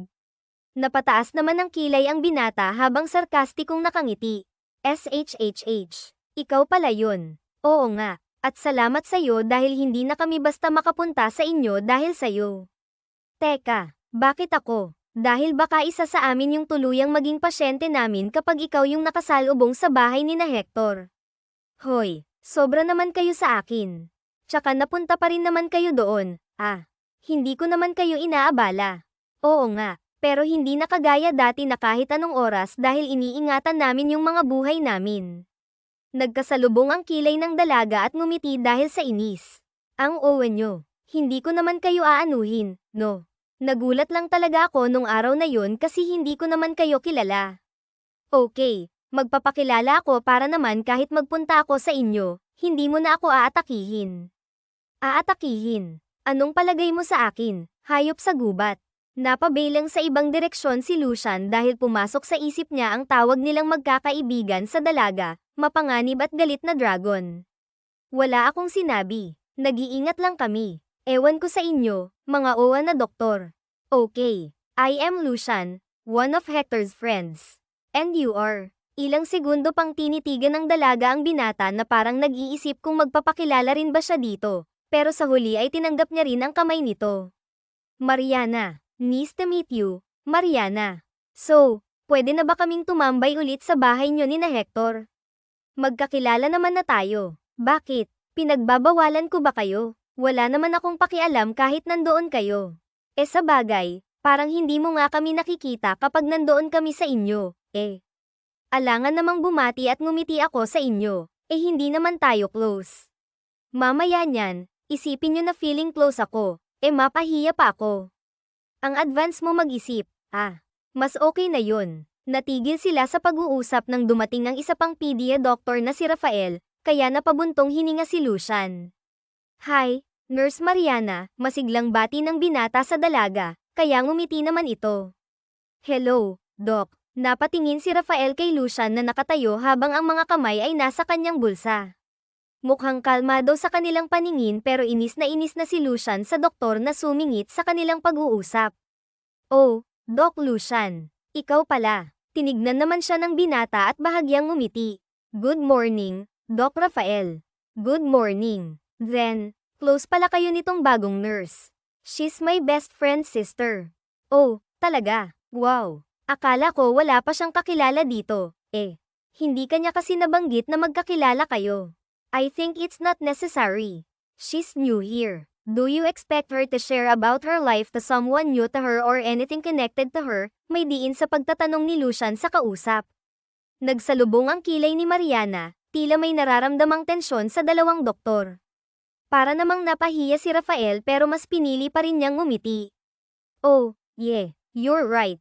A: Napataas naman ng kilay ang binata habang sarkastikong nakangiti. "SHHH. Ikaw pala yun. Oo nga, at salamat sa'yo dahil hindi na kami basta makapunta sa inyo dahil sa'yo." "Teka, bakit ako? Dahil baka isa sa amin yung tuluyang maging pasyente namin kapag ikaw yung nakasalubong sa bahay ni na Hector." "Hoy, sobra naman kayo sa akin. Tsaka napunta pa rin naman kayo doon." Hindi ko naman kayo inaabala." "Oo nga, pero hindi na kagaya dati na kahit anong oras dahil iniingatan namin yung mga buhay namin." Nagkasalubong ang kilay ng dalaga at ngumiti dahil sa inis. "Ang owen nyo. Hindi ko naman kayo aanuhin, no? Nagulat lang talaga ako nung araw na yun kasi hindi ko naman kayo kilala." "Okay, magpapakilala ako para naman kahit magpunta ako sa inyo, hindi mo na ako aatakihin." "Aatakihin? Anong palagay mo sa akin, hayop sa gubat?" Napabilang sa ibang direksyon si Lucian dahil pumasok sa isip niya ang tawag nilang magkakaibigan sa dalaga, mapanganib at galit na dragon. "Wala akong sinabi. Nag-iingat lang kami. Ewan ko sa inyo, mga owa na doktor." "Okay, I am Lucian, one of Hector's friends. And you are?" Ilang segundo pang tinitigan ng dalaga ang binata na parang nag-iisip kung magpapakilala rin ba siya dito, pero sa huli ay tinanggap niya rin ang kamay nito. "Mariana, nice to meet you, Mariana. So, pwede na ba kaming tumambay ulit sa bahay niyo ni na Hector? Magkakilala naman na tayo. Bakit? Pinagbabawalan ko ba kayo? Wala naman akong pakialam kahit nandoon kayo. Sa bagay, parang hindi mo nga kami nakikita kapag nandoon kami sa inyo, eh. Alangan namang bumati at ngumiti ako sa inyo, hindi naman tayo close. Mamaya niyan, isipin nyo na feeling close ako, mapahiya pa ako. Ang advance mo mag-isip, mas okay na yun." Natigil sila sa pag-uusap nang dumating ang isa pang pedia doctor na si Rafael, kaya napabuntong hininga si Lucian. "Hi, Nurse Mariana," masiglang bati ng binata sa dalaga, kaya ngumiti naman ito. "Hello, Doc." Napatingin si Rafael kay Lucian na nakatayo habang ang mga kamay ay nasa kanyang bulsa. Mukhang kalmado sa kanilang paningin pero inis na si Lucian sa doktor na sumingit sa kanilang pag-uusap. "Oh, Doc Lucian. Ikaw pala." Tinignan naman siya ng binata at bahagyang ngumiti. "Good morning, Doc Rafael." "Good morning. Then, close pala kayo nitong bagong nurse. She's my best friend's sister." "Oh, talaga? Wow. Akala ko wala pa siyang kakilala dito, Hindi kanya kasi nabanggit na magkakilala kayo." "I think it's not necessary. She's new here. Do you expect her to share about her life to someone new to her or anything connected to her?" May diin sa pagtatanong ni Lucian sa kausap. Nagsalubong ang kilay ni Mariana, tila may nararamdamang tensyon sa dalawang doktor. Para namang napahiya si Rafael pero mas pinili pa rin niyang ngumiti. "Oh, yeah, you're right.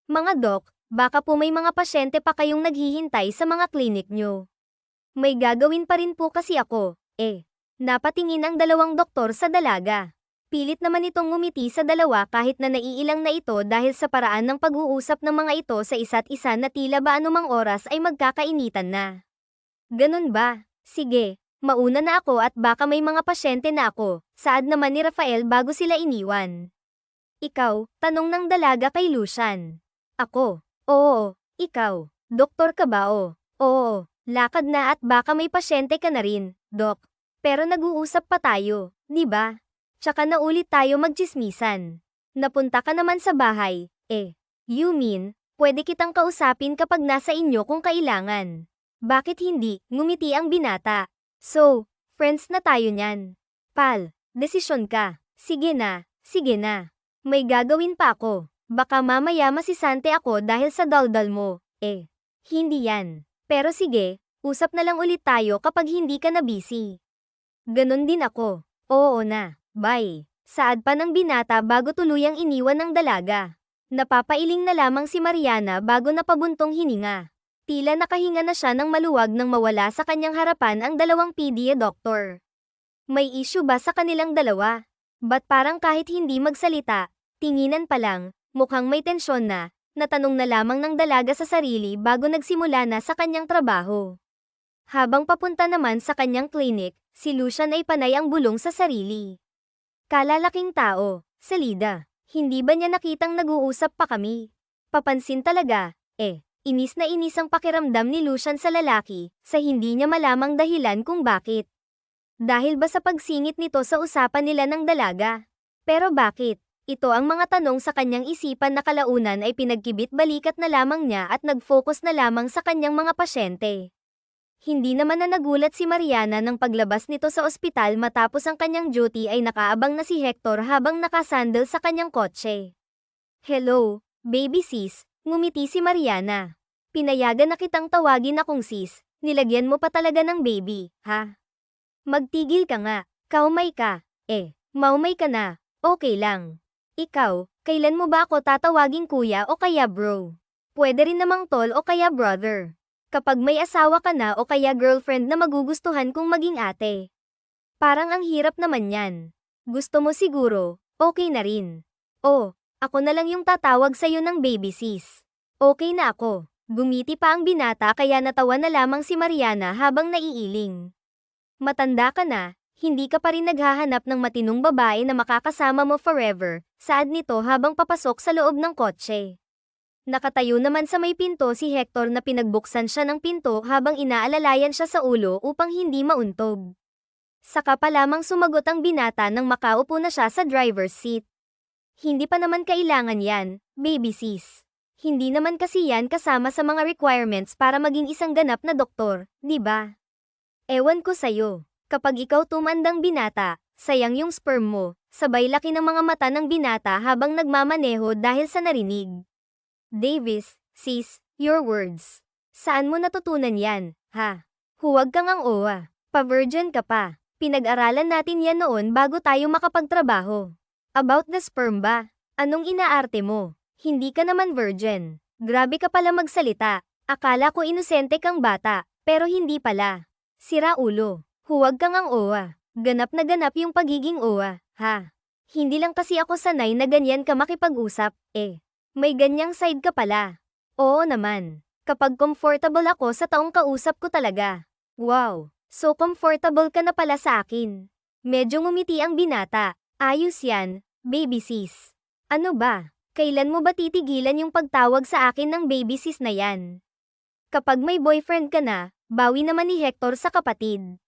A: Mga doc, baka po may mga pasyente pa kayong naghihintay sa mga klinik nyo. May gagawin pa rin po kasi ako, Napatingin ang dalawang doktor sa dalaga. Pilit naman itong ngumiti sa dalawa kahit na naiilang na ito dahil sa paraan ng pag-uusap ng mga ito sa isa't isa na tila ba anumang oras ay magkakainitan na. Ganun ba? Sige, mauna na ako at baka may mga pasyente na ako, saad naman ni Rafael bago sila iniwan. Ikaw, tanong ng dalaga kay Lucian. Ako, oo, ikaw, doktor ka ba o? Oo, lakad na at baka may pasyente ka na rin, Dok. Pero nag-uusap pa tayo, di ba? Tsaka na ulit tayo magtsismisan. Napunta ka naman sa bahay, You mean, pwede kitang kausapin kapag nasa inyo kung kailangan. Bakit hindi? Ngumiti ang binata. So, friends na tayo niyan. Pal, desisyon ka. Sige na, sige na. May gagawin pa ako. Baka mamaya masisante ako dahil sa daldal mo. Hindi yan. Pero sige, usap na lang ulit tayo kapag hindi ka na busy. Ganon din ako. Oo na. Bye. Saad pa ng binata bago tuluyang iniwan ng dalaga. Napapailing na lamang si Mariana bago napabuntong hininga. Tila nakahinga na siya ng maluwag nang mawala sa kanyang harapan ang dalawang PDA doktor. May issue ba sa kanilang dalawa? Ba't parang kahit hindi magsalita, tinginan pa lang, mukhang may tensyon na, natanong na lamang ng dalaga sa sarili bago nagsimula na sa kanyang trabaho. Habang papunta naman sa kanyang clinic, si Lucian ay panay ang bulong sa sarili. Kalalaking tao, salida. Hindi ba niya nakitang nag-uusap pa kami? Papansin talaga, Inis na inis ang pakiramdam ni Lucian sa lalaki, sa hindi niya malamang dahilan kung bakit. Dahil ba sa pagsingit nito sa usapan nila ng dalaga? Pero bakit? Ito ang mga tanong sa kanyang isipan na kalaunan ay pinagkibit-balikat na lamang niya at nag-focus na lamang sa kanyang mga pasyente. Hindi naman na nagulat si Mariana nang paglabas nito sa ospital matapos ang kanyang duty ay nakaabang na si Hector habang nakasandal sa kanyang kotse. Hello, baby sis. Ngumiti si Mariana. Pinayagan na kitang tawagin akong sis, nilagyan mo pa talaga ng baby, ha? Magtigil ka nga, kaumay ka, maumay ka na, okay lang. Ikaw, kailan mo ba ako tatawagin kuya o kaya bro? Pwede rin namang tol o kaya brother. Kapag may asawa ka na o kaya girlfriend na magugustuhan kong maging ate. Parang ang hirap naman yan. Gusto mo siguro, okay na rin. Ako na lang yung tatawag sa'yo ng baby sis. Okay na ako. Gumiti pa ang binata kaya natawa na lamang si Mariana habang naiiling. Matanda ka na, hindi ka pa rin naghahanap ng matinong babae na makakasama mo forever, saad nito habang papasok sa loob ng kotse. Nakatayo naman sa may pinto si Hector na pinagbuksan siya ng pinto habang inaalalayan siya sa ulo upang hindi mauntog. Saka pa lamang sumagot ang binata nang makaupo na siya sa driver's seat. Hindi pa naman kailangan yan, baby sis. Hindi naman kasi yan kasama sa mga requirements para maging isang ganap na doktor, di ba? Ewan ko sa'yo, kapag ikaw tumandang binata, sayang yung sperm mo, sabay laki ng mga mata ng binata habang nagmamaneho dahil sa narinig. Davis, sis, your words. Saan mo natutunan yan, ha? Huwag kang ang owa, pa-virgin ka pa. Pinag-aralan natin yan noon bago tayo makapagtrabaho. About the sperm ba? Anong inaarte mo? Hindi ka naman virgin. Grabe ka pala magsalita. Akala ko inosente kang bata, pero hindi pala. Sira ulo. Huwag kang ang owa. Ganap na ganap yung pagiging owa, ha? Hindi lang kasi ako sanay na ganyan ka makipag-usap, May ganyang side ka pala. Oo naman. Kapag comfortable ako sa taong kausap ko talaga. Wow, so comfortable ka na pala sa akin. Medyo ngumiti ang binata. Ayos yan, baby sis. Ano ba? Kailan mo ba titigilan yung pagtawag sa akin ng baby sis na yan? Kapag may boyfriend ka na, bawi naman ni Hector sa kapatid.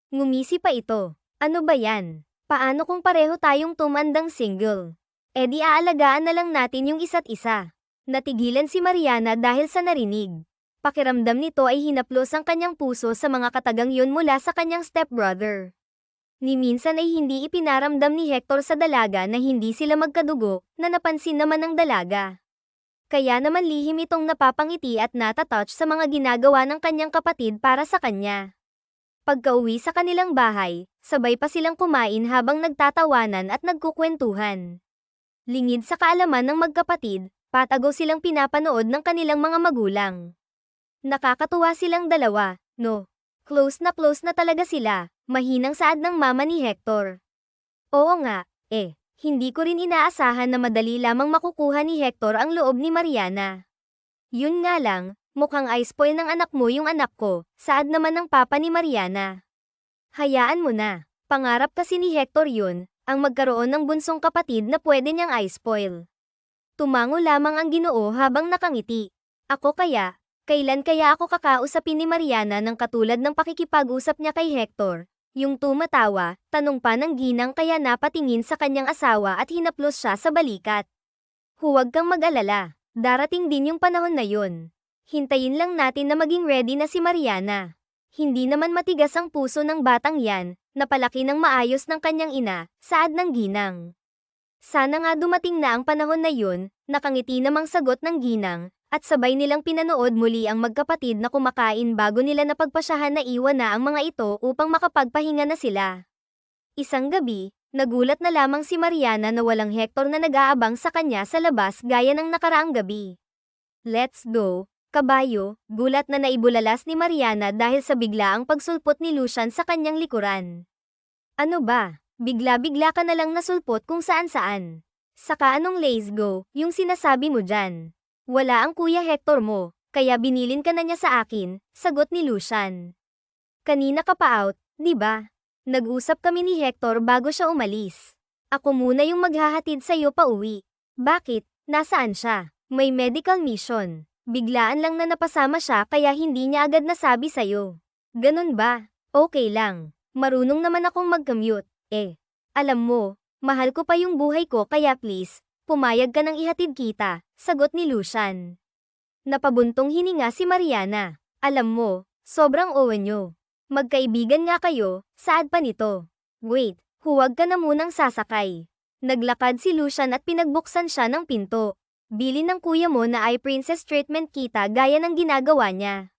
A: Ngumisi pa ito. Ano ba yan? Paano kung pareho tayong tumandang single? Di aalagaan na lang natin yung isa't isa. Natigilan si Mariana dahil sa narinig. Pakiramdam nito ay hinaplos ang kanyang puso sa mga katagang yun mula sa kanyang stepbrother. Ni minsan ay hindi ipinaramdam ni Hector sa dalaga na hindi sila magkadugo, na napansin naman ng dalaga. Kaya naman lihim itong napapangiti at natatouch sa mga ginagawa ng kanyang kapatid para sa kanya. Pagkauwi sa kanilang bahay, sabay pa silang kumain habang nagtatawanan at nagkukwentuhan. Lingid sa kaalaman ng magkapatid, patago silang pinapanood ng kanilang mga magulang. Nakakatuwa silang dalawa, no? Close na talaga sila. Mahinang saad ng mama ni Hector. Oo nga, hindi ko rin inaasahan na madali lamang makukuha ni Hector ang loob ni Mariana. Yun nga lang, mukhang i-spoil ng anak mo yung anak ko, saad naman ng papa ni Mariana. Hayaan mo na, pangarap kasi ni Hector yun, ang magkaroon ng bunsong kapatid na pwede niyang i-spoil. Tumango lamang ang Ginoo habang nakangiti. Kailan kaya ako kakausapin ni Mariana ng katulad ng pakikipag-usap niya kay Hector? Yung tumatawa, tanong pa ng ginang kaya napatingin sa kanyang asawa at hinaplos siya sa balikat. Huwag kang mag-alala, darating din yung panahon na yun. Hintayin lang natin na maging ready na si Mariana. Hindi naman matigas ang puso ng batang yan, napalaki ng maayos ng kanyang ina, saad ng ginang. Sana nga dumating na ang panahon na yun, nakangiti namang sagot ng ginang, at sabay nilang pinanood muli ang magkapatid na kumakain bago nila napagpasyahan na iwan na ang mga ito upang makapagpahinga na sila. Isang gabi, nagulat na lamang si Mariana na walang Hector na nag-aabang sa kanya sa labas gaya ng nakaraang gabi. Let's go, kabayo, gulat na naibulalas ni Mariana dahil sa biglaang pagsulpot ni Lucian sa kanyang likuran. Ano ba? Bigla-bigla ka na lang nasulpot kung saan-saan. Saka anong let's go, yung sinasabi mo dyan? Wala ang Kuya Hector mo, kaya binilin ka na niya sa akin, sagot ni Lucian. Kanina ka pa out, di ba? Nag-usap kami ni Hector bago siya umalis. Ako muna yung maghahatid sa'yo pa uwi. Bakit? Nasaan siya? May medical mission. Biglaan lang na napasama siya kaya hindi niya agad nasabi sa'yo. Ganun ba? Okay lang. Marunong naman akong mag-commute. Alam mo, mahal ko pa yung buhay ko kaya please, pumayag ka nang ihatid kita, sagot ni Lucian. Napabuntong hininga si Mariana. Alam mo, sobrang owe nyo. Magkaibigan nga kayo, saad pa nito. Wait, huwag ka na munang sasakay. Naglakad si Lucian at pinagbuksan siya ng pinto. Bili ng kuya mo na eye princess treatment kita gaya ng ginagawa niya.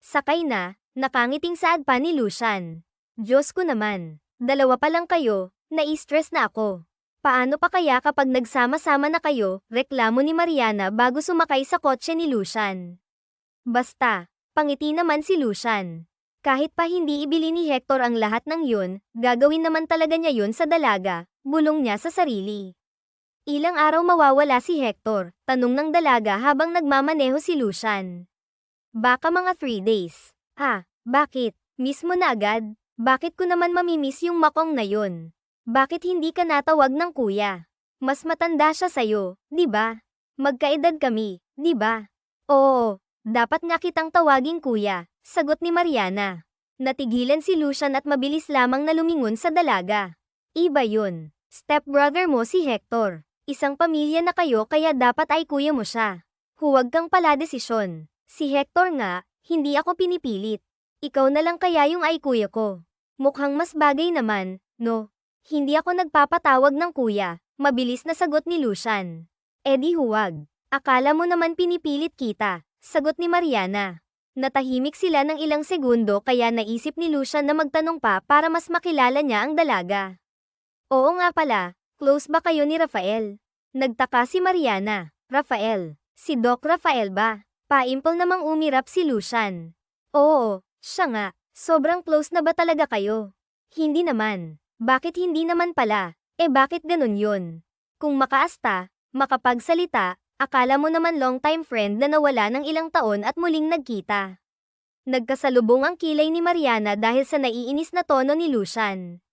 A: Sakay na, nakangiting saad pa ni Lucian. Diyos ko naman, dalawa pa lang kayo, nai-stress na ako. Paano pa kaya kapag nagsama-sama na kayo, reklamo ni Mariana bago sumakay sa kotse ni Lucian. Basta, pangiti naman si Lucian. Kahit pa hindi ibili ni Hector ang lahat ng yun, gagawin naman talaga niya yun sa dalaga, bulong niya sa sarili. Ilang araw mawawala si Hector, tanong ng dalaga habang nagmamaneho si Lucian. Baka mga 3 days. Bakit? Miss mo na agad? Bakit ko naman mamimiss yung makong na yun? Bakit hindi ka natawag ng kuya? Mas matanda siya sa'yo, di ba? Magkaedad kami, di ba? Oo, dapat nga kitang tawaging kuya, sagot ni Mariana. Natigilan si Lucian at mabilis lamang na lumingon sa dalaga. Iba yun. Stepbrother mo si Hector. Isang pamilya na kayo kaya dapat ay kuya mo siya. Huwag kang pala desisyon. Si Hector nga, hindi ako pinipilit. Ikaw na lang kaya yung ay kuya ko. Mukhang mas bagay naman, no? Hindi ako nagpapatawag ng kuya, mabilis na sagot ni Lucian. Di huwag. Akala mo naman pinipilit kita, sagot ni Mariana. Natahimik sila ng ilang segundo kaya naisip ni Lucian na magtanong pa para mas makilala niya ang dalaga. Oo nga pala, close ba kayo ni Rafael? Nagtaka si Mariana. Rafael? Si Doc Rafael ba? Paimple namang umirap si Lucian. Oo, siya nga. Sobrang close na ba talaga kayo? Hindi naman. Bakit hindi naman pala? Bakit ganun yun? Kung makaasta, makapagsalita, akala mo naman long-time friend na nawala ng ilang taon at muling nagkita. Nagkasalubong ang kilay ni Mariana dahil sa naiinis na tono ni Lucian.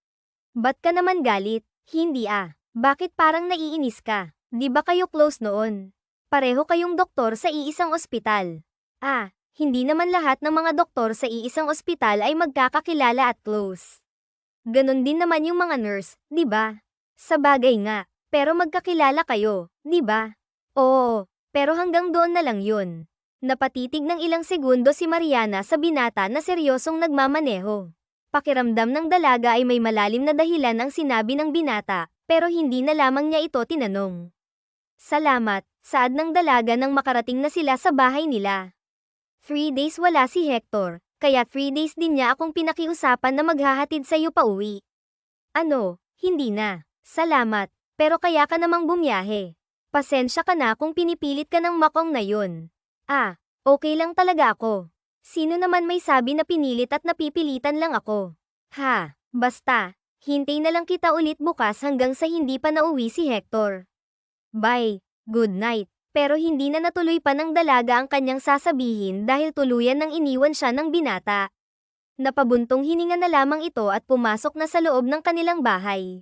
A: Ba't ka naman galit? Hindi Bakit parang naiinis ka? Di ba kayo close noon? Pareho kayong doktor sa iisang ospital. Hindi naman lahat ng mga doktor sa iisang ospital ay magkakakilala at close. Ganon din naman yung mga nurse, di ba? Sabagay nga, pero magkakilala kayo, di ba? Oo, pero hanggang doon na lang yun. Napatitig ng ilang segundo si Mariana sa binata na seryosong nagmamaneho. Pakiramdam ng dalaga ay may malalim na dahilan ang sinabi ng binata, pero hindi na lamang niya ito tinanong. Salamat, saad ng dalaga nang makarating na sila sa bahay nila. 3 days wala si Hector, kaya 3 days din niya akong pinakiusapan na maghahatid sa'yo pa uwi. Ano, hindi na. Salamat, pero kaya ka namang bumiyahe. Pasensya ka na kung pinipilit ka ng makong na yun. Okay lang talaga ako. Sino naman may sabi na pinilit at napipilitan lang ako? Basta, hintay na lang kita ulit bukas hanggang sa hindi pa nauwi si Hector. Bye, good night. Pero hindi na natuloy pa ng dalaga ang kanyang sasabihin dahil tuluyan nang iniwan siya ng binata. Napabuntong hininga na lamang ito at pumasok na sa loob ng kanilang bahay.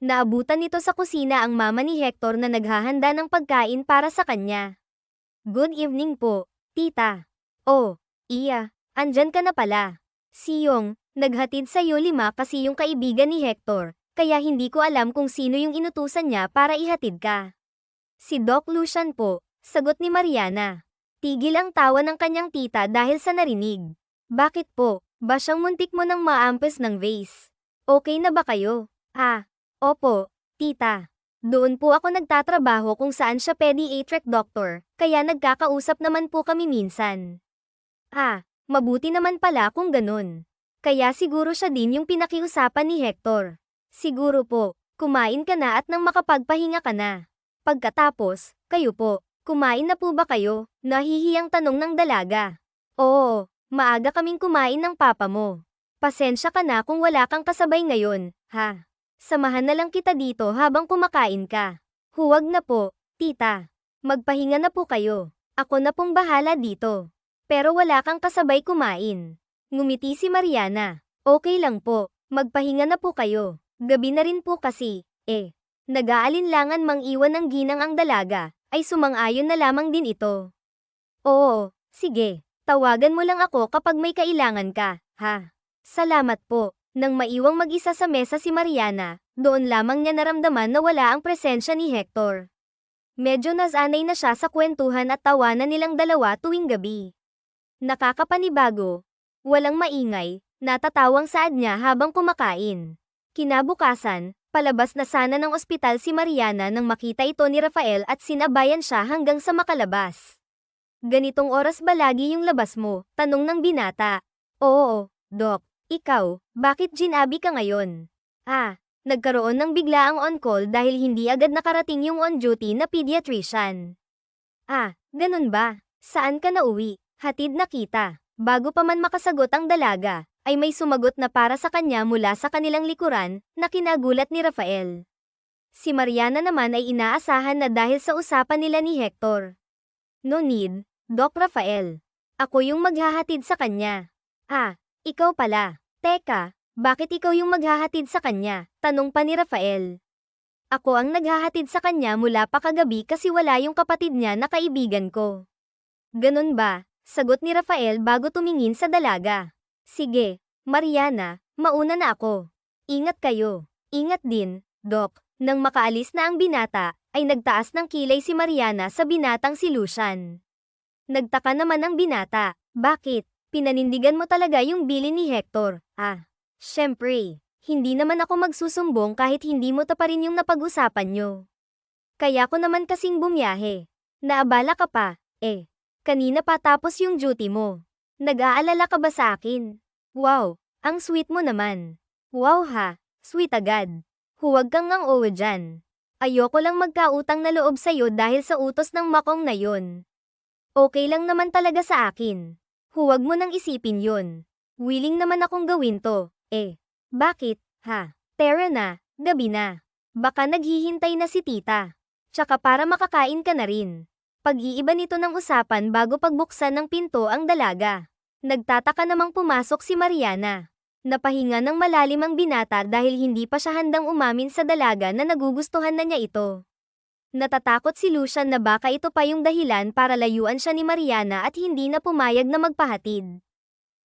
A: Naabutan nito sa kusina ang mama ni Hector na naghahanda ng pagkain para sa kanya. Good evening po, tita. Oh, Iya, andyan ka na pala. Si Yong, naghatid sa iyo 5 kasi yung kaibigan ni Hector, kaya hindi ko alam kung sino yung inutusan niya para ihatid ka. Si Doc Lucian po, sagot ni Mariana. Tigil ang tawa ng kanyang tita dahil sa narinig. Bakit po, ba siyang muntik mo nang maampes ng vase? Okay na ba kayo? Opo, tita. Doon po ako nagtatrabaho kung saan siya pediatric doctor, kaya nagkakausap naman po kami minsan. Mabuti naman pala kung ganun. Kaya siguro siya din yung pinakiusapan ni Hector. Siguro po, kumain ka na at nang makapagpahinga ka na. Pagkatapos, kayo po, kumain na po ba kayo? Nahihiyang tanong ng dalaga. Oo, maaga kaming kumain ng papa mo. Pasensya ka na kung wala kang kasabay ngayon, ha? Samahan na lang kita dito habang kumakain ka. Huwag na po, tita. Magpahinga na po kayo. Ako na pong bahala dito. Pero wala kang kasabay kumain. Ngumiti si Mariana. Okay lang po, magpahinga na po kayo. Gabi na rin po kasi, nag-aalinlangan mang iwan ng ginang ang dalaga, ay sumang-ayon na lamang din ito. Oo, sige, tawagan mo lang ako kapag may kailangan ka, ha? Salamat po. Nang maiwang mag-isa sa mesa si Mariana, doon lamang niya naramdaman na wala ang presensya ni Hector. Medyo nasanay na siya sa kwentuhan at tawanan nilang dalawa tuwing gabi. Nakakapanibago. Walang maingay, natatawang saad niya habang kumakain. Kinabukasan, palabas na sana ng ospital si Mariana nang makita ito ni Rafael at sinabayan siya hanggang sa makalabas. Ganitong oras ba lagi yung labas mo? Tanong ng binata. Oo, Doc. Ikaw, bakit ginabi ka ngayon? Nagkaroon ng biglaang on-call dahil hindi agad nakarating yung on-duty na pediatrician. Ganun ba? Saan ka nauwi? Hatid na kita. Bago pa man makasagot ang dalaga, ay may sumagot na para sa kanya mula sa kanilang likuran, na kinagulat ni Rafael. Si Mariana naman ay inaasahan na dahil sa usapan nila ni Hector. No need, Doc Rafael. Ako yung maghahatid sa kanya. Ikaw pala. Teka, bakit ikaw yung maghahatid sa kanya? Tanong pa ni Rafael. Ako ang naghahatid sa kanya mula pa kagabi kasi wala yung kapatid niya na kaibigan ko. Ganun ba? Sagot ni Rafael bago tumingin sa dalaga. Sige, Mariana, mauna na ako. Ingat kayo. Ingat din, Doc. Nang makaalis na ang binata, ay nagtaas ng kilay si Mariana sa binatang si Lucian. Nagtaka naman ang binata. Bakit? Pinanindigan mo talaga yung bilin ni Hector. Syempre, hindi naman ako magsusumbong kahit hindi mo taparin yung napag-usapan nyo. Kaya ko naman kasing bumiyahe. Naabala ka pa, kanina pa tapos yung duty mo. Nag-aalala ka ba sa akin? Wow, ang sweet mo naman. Wow ha, sweet agad. Huwag kang ngang owe dyan. Ayoko lang magkautang na loob sa'yo dahil sa utos ng makong na yon. Okay lang naman talaga sa akin. Huwag mo nang isipin yun. Willing naman akong gawin to. Bakit, ha? Tara na, gabi na. Baka naghihintay na si tita. Tsaka para makakain ka na rin. Pag-iiba nito ng usapan bago pagbuksan ng pinto ang dalaga. Nagtataka namang pumasok si Mariana. Napahinga ng malalim ang binata dahil hindi pa siya handang umamin sa dalaga na nagugustuhan na niya ito. Natatakot si Lucian na baka ito pa yung dahilan para layuan siya ni Mariana at hindi na pumayag na magpahatid.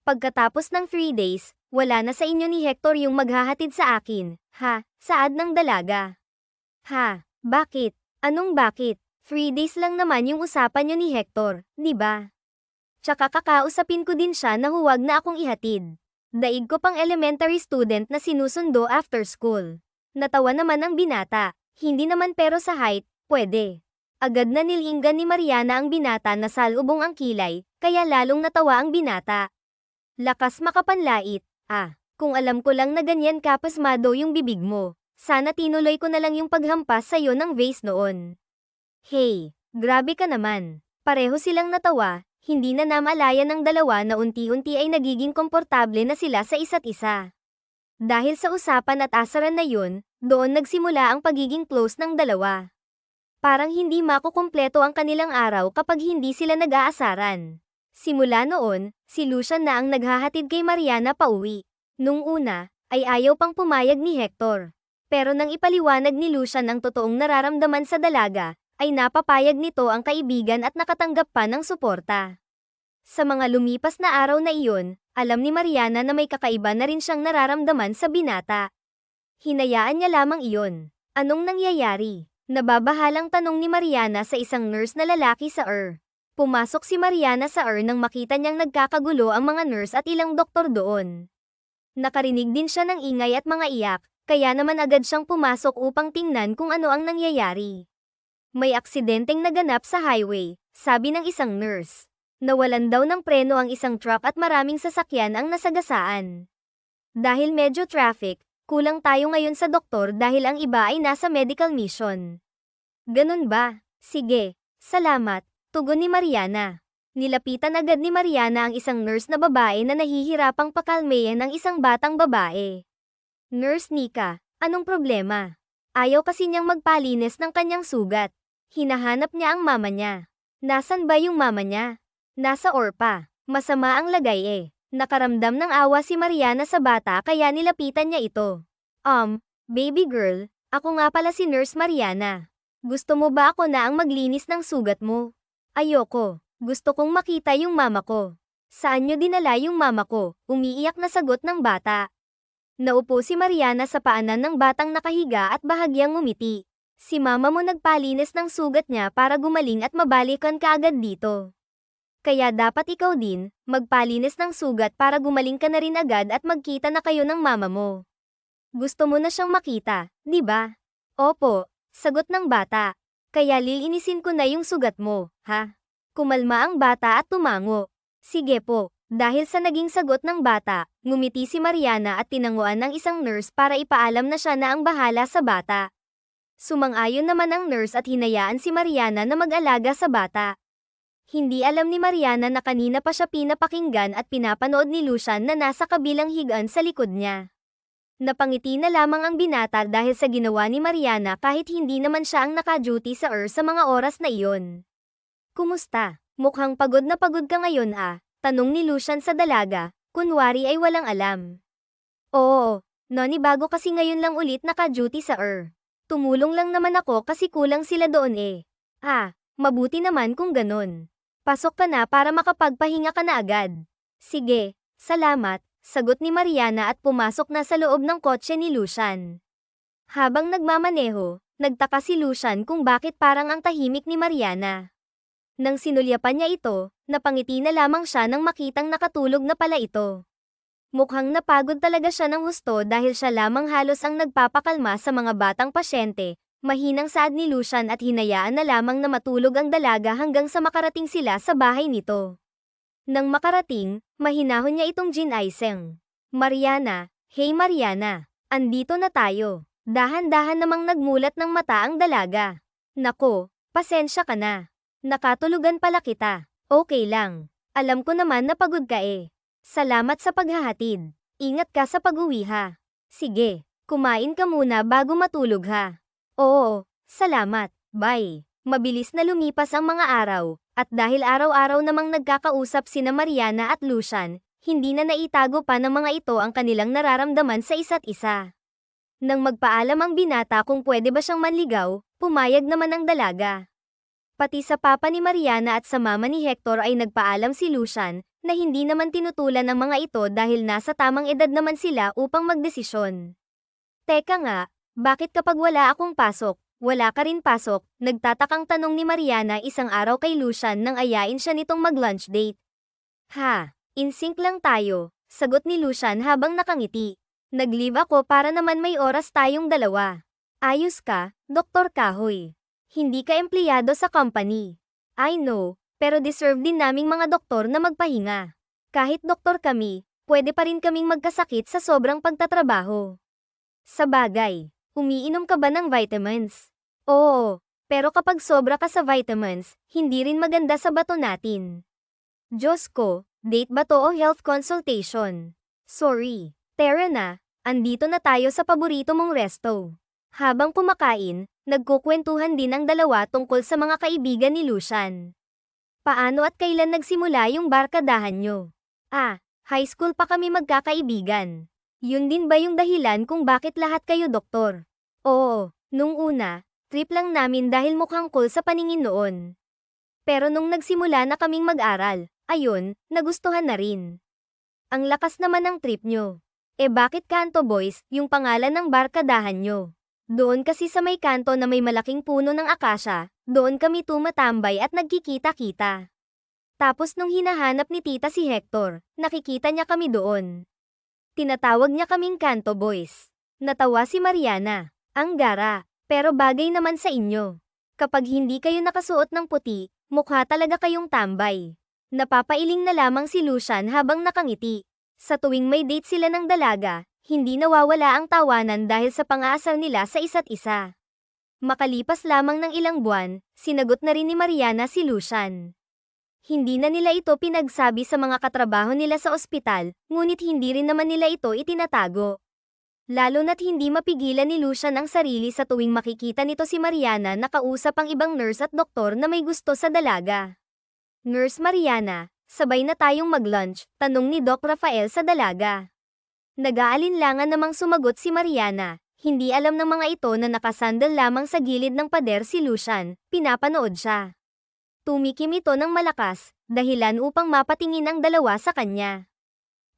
A: Pagkatapos ng 3 days, wala na sa inyo ni Hector yung maghahatid sa akin, ha? Saad ng dalaga. Bakit? Anong bakit? 3 days lang naman yung usapan nyo ni Hector, di ba? Tsaka kakausapin ko din siya na huwag na akong ihatid. Daig ko pang elementary student na sinusundo after school. Natawa naman ang binata, hindi naman pero sa height, pwede. Agad na nilinggan ni Mariana ang binata na salubong ang kilay, kaya lalong natawa ang binata. Lakas makapanlait, kung alam ko lang na ganyan kapasmado yung bibig mo, sana tinuloy ko na lang yung paghampas sa'yo ng vase noon. Hey, grabe ka naman. Pareho silang natawa, hindi na namalayan ng dalawa na unti-unti ay nagiging komportable na sila sa isa't isa. Dahil sa usapan at asaran na yun, doon nagsimula ang pagiging close ng dalawa. Parang hindi makukumpleto ang kanilang araw kapag hindi sila nag-aasaran. Simula noon, si Lucian na ang naghahatid kay Mariana pauwi. Nung una, ay ayaw pang pumayag ni Hector. Pero nang ipaliwanag ni Lucian ang totoong nararamdaman sa dalaga, ay napapayag nito ang kaibigan at nakatanggap pa ng suporta. Sa mga lumipas na araw na iyon, alam ni Mariana na may kakaiba na rin siyang nararamdaman sa binata. Hinayaan niya lamang iyon. Anong nangyayari? Nababahalang tanong ni Mariana sa isang nurse na lalaki sa Pumasok si Mariana sa nang makita niyang nagkakagulo ang mga nurse at ilang doktor doon. Nakarinig din siya ng ingay at mga iyak, kaya naman agad siyang pumasok upang tingnan kung ano ang nangyayari. May aksidenteng naganap sa highway, sabi ng isang nurse. Nawalan daw ng preno ang isang truck at maraming sasakyan ang nasagasaan. Dahil medyo traffic, kulang tayo ngayon sa doktor dahil ang iba ay nasa medical mission. Ganun ba? Sige, salamat, tugon ni Mariana. Nilapitan agad ni Mariana ang isang nurse na babae na nahihirapang pakalmayan ng isang batang babae. Nurse Nika, anong problema? Ayaw kasi niyang magpalinis ng kanyang sugat. Hinahanap niya ang mama niya. Nasaan ba yung mama niya? Nasa Orpa. Masama ang lagay eh. Nakaramdam ng awa si Mariana sa bata kaya nilapitan niya ito. Baby girl, ako nga pala si Nurse Mariana. Gusto mo ba ako na ang maglinis ng sugat mo? Ayoko. Gusto kong makita yung mama ko. Saan niyo dinala yung mama ko? Umiiyak na sagot ng bata. Naupo si Mariana sa paanan ng batang nakahiga at bahagyang ngumiti. Si mama mo nagpalinis ng sugat niya para gumaling at mabalikan ka agad dito. Kaya dapat ikaw din, magpalinis ng sugat para gumaling ka na rin agad at magkita na kayo ng mama mo. Gusto mo na siyang makita, di ba? Opo, sagot ng bata. Kaya lilinisin ko na yung sugat mo, ha? Kumalma ang bata at tumango. Sige po, dahil sa naging sagot ng bata, ngumiti si Mariana at tinanguan ng isang nurse para ipaalam na siya na ang bahala sa bata. Sumang-ayon naman ang nurse at hinayaan si Mariana na mag-alaga sa bata. Hindi alam ni Mariana na kanina pa siya pinapakinggan at pinapanood ni Lucian na nasa kabilang higaan sa likod niya. Napangiti na lamang ang binata dahil sa ginawa ni Mariana kahit hindi naman siya ang naka-duty sa sa mga oras na iyon. Kumusta? Mukhang pagod na pagod ka ngayon tanong ni Lucian sa dalaga, kunwari ay walang alam. Oo, Noni bago kasi ngayon lang ulit naka-duty sa Tumulong lang naman ako kasi kulang sila doon mabuti naman kung ganun. Pasok ka na para makapagpahinga ka na agad. Sige, salamat, sagot ni Mariana at pumasok na sa loob ng kotse ni Lucian. Habang nagmamaneho, nagtaka si Lucian kung bakit parang ang tahimik ni Mariana. Nang sinulyapan niya ito, napangiti na lamang siya nang makitang nakatulog na pala ito. Mukhang napagod talaga siya ng husto dahil siya lamang halos ang nagpapakalma sa mga batang pasyente. Mahinang saad ni Lucian at hinayaan na lamang na matulog ang dalaga hanggang sa makarating sila sa bahay nito. Nang makarating, mahinahon niya itong ginaiseng. Mariana, hey Mariana, andito na tayo. Dahan-dahan namang nagmulat ng mata ang dalaga. Nako, pasensya ka na. Nakatulugan pala kita. Okay lang. Alam ko naman na pagod ka Salamat sa paghahatid. Ingat ka sa pag-uwi ha. Sige, kumain ka muna bago matulog ha. Oo, salamat, bye. Mabilis na lumipas ang mga araw, at dahil araw-araw namang nagkakausap sina Mariana at Lucian, hindi na naitago pa ng mga ito ang kanilang nararamdaman sa isa't isa. Nang magpaalam ang binata kung pwede ba siyang manligaw, pumayag naman ang dalaga. Pati sa papa ni Mariana at sa mama ni Hector ay nagpaalam si Lucian, na hindi naman tinutulan ng mga ito dahil nasa tamang edad naman sila upang magdesisyon. Teka nga, bakit kapag wala akong pasok, wala ka rin pasok? Nagtatakang tanong ni Mariana isang araw kay Lucian nang ayain siya nitong mag-lunch date. In sync lang tayo, sagot ni Lucian habang nakangiti. Nag-leave ako para naman may oras tayong dalawa. Ayos ka, Dr. Kahoy. Hindi ka empleyado sa company. I know, pero deserve din naming mga doktor na magpahinga. Kahit doktor kami, pwede pa rin kaming magkasakit sa sobrang pagtatrabaho. Sa bagay. Umiinom ka ba ng vitamins? Oo, pero kapag sobra ka sa vitamins, hindi rin maganda sa bato natin. Diyos ko, date ba to o health consultation? Sorry, Tara na, andito na tayo sa paborito mong resto. Habang kumakain, nagkukwentuhan din ang dalawa tungkol sa mga kaibigan ni Lucian. Paano at kailan nagsimula yung barkadahan nyo? High school pa kami magkakaibigan. Yun din ba yung dahilan kung bakit lahat kayo doktor? Oo, nung una, trip lang namin dahil mukhang cool sa paningin noon. Pero nung nagsimula na kaming mag-aral, ayun, nagustuhan na rin. Ang lakas naman ng trip nyo. Bakit Kanto Boys, yung pangalan ng barkadahan nyo? Doon kasi sa may kanto na may malaking puno ng akasya, doon kami tumatambay at nagkikita-kita. Tapos nung hinahanap ni tita si Hector, nakikita niya kami doon. Tinatawag niya kaming Kanto Boys. Natawa si Mariana. Ang gara, pero bagay naman sa inyo. Kapag hindi kayo nakasuot ng puti, mukha talaga kayong tambay. Napapailing na lamang si Lucian habang nakangiti. Sa tuwing may date sila ng dalaga, hindi nawawala ang tawanan dahil sa pang-aasar nila sa isa't isa. Makalipas lamang ng ilang buwan, sinagot na rin ni Mariana si Lucian. Hindi na nila ito pinagsabi sa mga katrabaho nila sa ospital, ngunit hindi rin naman nila ito itinatago. Lalo na't hindi mapigilan ni Lucian ang sarili sa tuwing makikita nito si Mariana na kausap ang ibang nurse at doktor na may gusto sa dalaga. Nurse Mariana, sabay na tayong mag-lunch, tanong ni Doc Rafael sa dalaga. Nag-aalinlangan namang sumagot si Mariana, hindi alam ng mga ito na nakasandal lamang sa gilid ng pader si Lucian, pinapanood siya. Tumikim ito ng malakas, dahilan upang mapatingin ang dalawa sa kanya.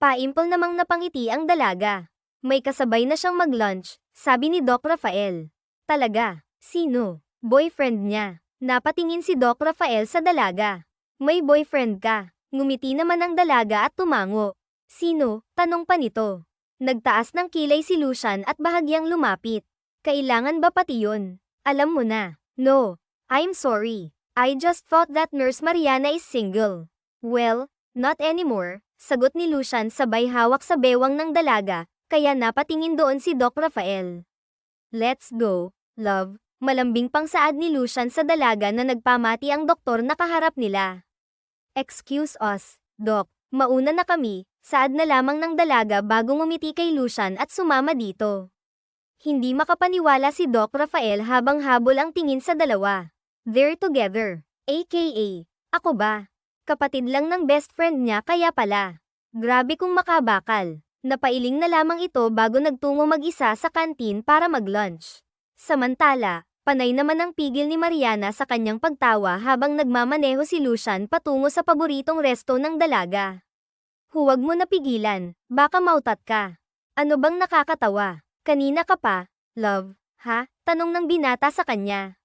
A: Paimpol namang napangiti ang dalaga. May kasabay na siyang mag-lunch, sabi ni Doc Rafael. Talaga? Sino? Boyfriend niya. Napatingin si Doc Rafael sa dalaga. May boyfriend ka. Ngumiti naman ang dalaga at tumango. Sino? Tanong pa nito. Nagtaas ng kilay si Lucian at bahagyang lumapit. Kailangan ba pati yun? Alam mo na. No. I'm sorry. I just thought that Nurse Mariana is single. Well, not anymore, sagot ni Lucian sabay hawak sa bewang ng dalaga, kaya napatingin doon si Doc Rafael. Let's go, love, malambing pang saad ni Lucian sa dalaga na nagpamati ang doktor na kaharap nila. Excuse us, Doc, mauna na kami, saad na lamang ng dalaga bago ngumiti kay Lucian at sumama dito. Hindi makapaniwala si Doc Rafael habang habol ang tingin sa dalawa. They're together, aka, ako ba? Kapatid lang ng best friend niya kaya pala. Grabe kung makabakal. Napailing na lamang ito bago nagtungo mag-isa sa kantin para mag-lunch. Samantala, panay naman ang pigil ni Mariana sa kanyang pagtawa habang nagmamaneho si Lucian patungo sa paboritong resto ng dalaga. Huwag mo napigilan, baka mautat ka. Ano bang nakakatawa? Kanina ka pa, love, ha? Tanong ng binata sa kanya.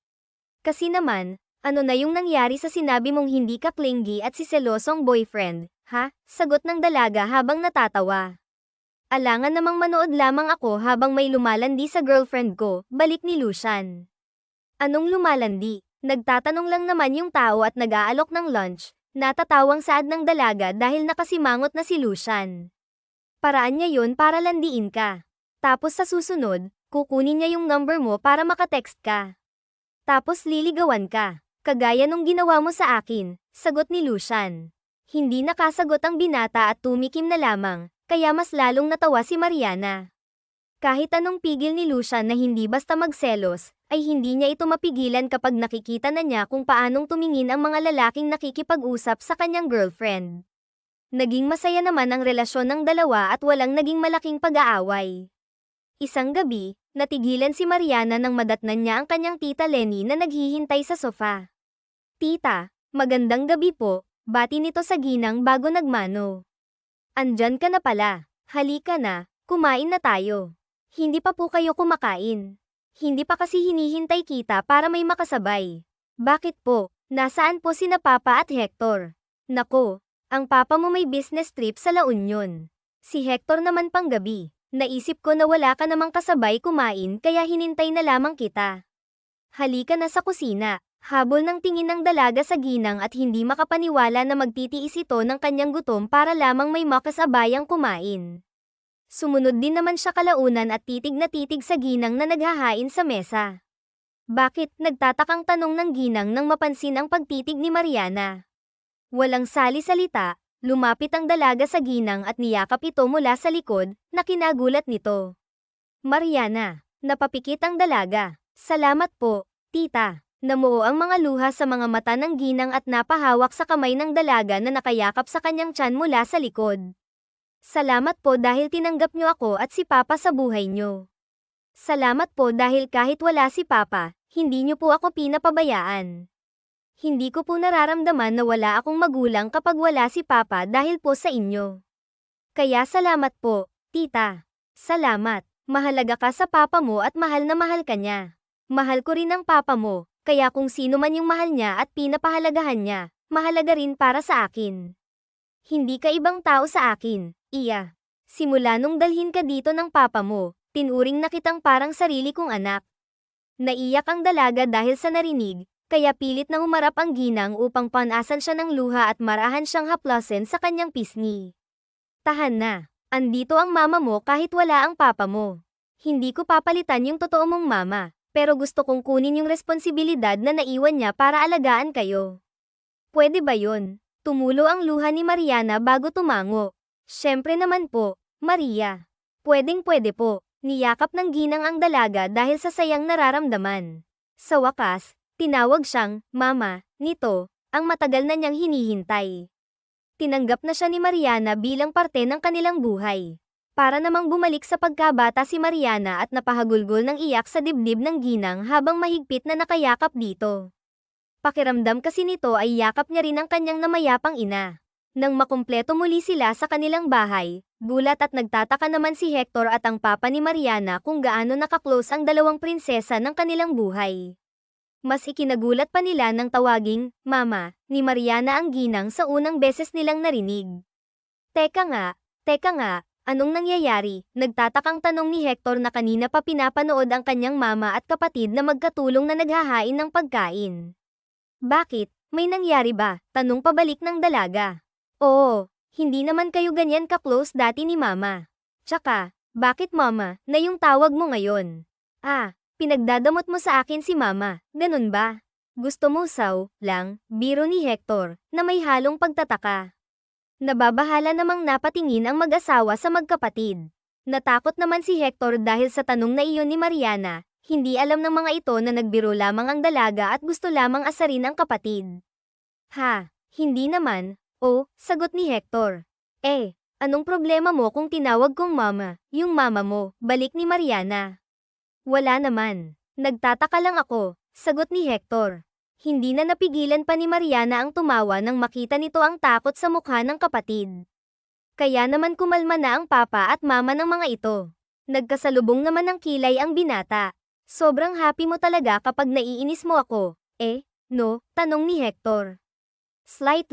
A: Kasi naman, ano na yung nangyari sa sinabi mong hindi ka clingy at si selosong boyfriend, ha? Sagot ng dalaga habang natatawa. Alangan namang manood lamang ako habang may lumalandi sa girlfriend ko, balik ni Lucian. Anong lumalandi? Nagtatanong lang naman yung tao at nag-aalok ng lunch, natatawang saad ng dalaga dahil nakasimangot na si Lucian. Paraan niya yun para landiin ka. Tapos sa susunod, kukunin niya yung number mo para makatext ka. Tapos liligawan ka, kagaya nung ginawa mo sa akin, sagot ni Lucian. Hindi nakasagot ang binata at tumikim na lamang, kaya mas lalong natawa si Mariana. Kahit anong pigil ni Lucian na hindi basta magselos, ay hindi niya ito mapigilan kapag nakikita na niya kung paanong tumingin ang mga lalaking nakikipag-usap sa kanyang girlfriend. Naging masaya naman ang relasyon ng dalawa at walang naging malaking pag-aaway. Isang gabi, natigilan si Mariana nang madatnan niya ang kanyang tita Lenny na naghihintay sa sofa. Tita, magandang gabi po, bati nito sa ginang bago nagmano. Andyan ka na pala, halika na, kumain na tayo. Hindi pa po kayo kumakain. Hindi pa kasi hinihintay kita para may makasabay. Bakit po? Nasaan po sina Papa at Hector? Nako, ang papa mo may business trip sa La Union. Si Hector naman panggabi. Naisip ko na wala ka namang kasabay kumain kaya hinintay na lamang kita. Halika na sa kusina. Habol ng tingin ng dalaga sa ginang at hindi makapaniwala na magtitiis ito ng kanyang gutom para lamang may makasabayang kumain. Sumunod din naman siya kalaunan at titig na titig sa ginang na naghahain sa mesa. Bakit? Nagtatakang tanong ng ginang nang mapansin ang pagtitig ni Mariana. Walang sali-salita, Lumapit ang dalaga sa ginang at niyakap ito mula sa likod, na kinagulat nito. Mariana, napapikit ang dalaga. Salamat po, tita. Namuo ang mga luha sa mga mata ng ginang at napahawak sa kamay ng dalaga na nakayakap sa kanyang tiyan mula sa likod. Salamat po dahil tinanggap niyo ako at si Papa sa buhay niyo. Salamat po dahil kahit wala si Papa, hindi niyo po ako pinapabayaan. Hindi ko po nararamdaman na wala akong magulang kapag wala si Papa dahil po sa inyo. Kaya salamat po, tita. Salamat. Mahalaga ka sa Papa mo at mahal na mahal ka niya. Mahal ko rin ang Papa mo, kaya kung sino man yung mahal niya at pinapahalagahan niya, mahalaga rin para sa akin. Hindi ka ibang tao sa akin, Iya. Simula nung dalhin ka dito ng Papa mo, tinuring na kitang parang sarili kong anak. Naiyak ang dalaga dahil sa narinig, kaya pilit na humarap ang ginang upang panasan siya ng luha at marahan siyang haplasin sa kanyang pisngi. Tahan na. Andito ang mama mo kahit wala ang papa mo. Hindi ko papalitan yung totoo mong mama, pero gusto kong kunin yung responsibilidad na naiwan niya para alagaan kayo. Pwede ba yun? Tumulo ang luha ni Mariana bago tumango. Siyempre naman po, Maria. Pwedeng-pwede po. Niyakap ng ginang ang dalaga dahil sa sayang nararamdaman. Sa wakas, tinawag siyang mama nito, ang matagal na niyang hinihintay. Tinanggap na siya ni Mariana bilang parte ng kanilang buhay. Para namang bumalik sa pagkabata si Mariana at napahagulgol ng iyak sa dibdib ng ginang habang mahigpit na nakayakap dito. Pakiramdam kasi nito ay yakap niya rin ang kanyang namayapang ina. Nang makumpleto muli sila sa kanilang bahay, gulat at nagtataka naman si Hector at ang papa ni Mariana kung gaano nakaklose ang dalawang prinsesa ng kanilang buhay. Mas ikinagulat pa nila nang tawaging, Mama, ni Mariana ang ginang sa unang beses nilang narinig. Teka nga, anong nangyayari? Nagtatakang tanong ni Hector na kanina pa pinapanood ang kanyang mama at kapatid na magkatulong na naghahain ng pagkain. Bakit? May nangyari ba? Tanong pabalik ng dalaga. Oo, hindi naman kayo ganyan ka-close dati ni Mama. Tsaka, bakit Mama, na yung tawag mo ngayon? Pinagdadamot mo sa akin si Mama, ganun ba? Gusto mo lang, biro ni Hector, na may halong pagtataka. Nababahala namang napatingin ang mag-asawa sa magkapatid. Natakot naman si Hector dahil sa tanong na iyon ni Mariana, hindi alam ng mga ito na nagbiro lamang ang dalaga at gusto lamang asarin ang kapatid. Hindi naman. Sagot ni Hector. Anong problema mo kung tinawag kong Mama, yung mama mo, balik ni Mariana? Wala naman. Nagtataka lang ako, sagot ni Hector. Hindi na napigilan pa ni Mariana ang tumawa nang makita nito ang takot sa mukha ng kapatid. Kaya naman kumalma na ang papa at mama ng mga ito. Nagkasalubong naman ng kilay ang binata. Sobrang happy mo talaga kapag naiinis mo ako. No, tanong ni Hector. Slight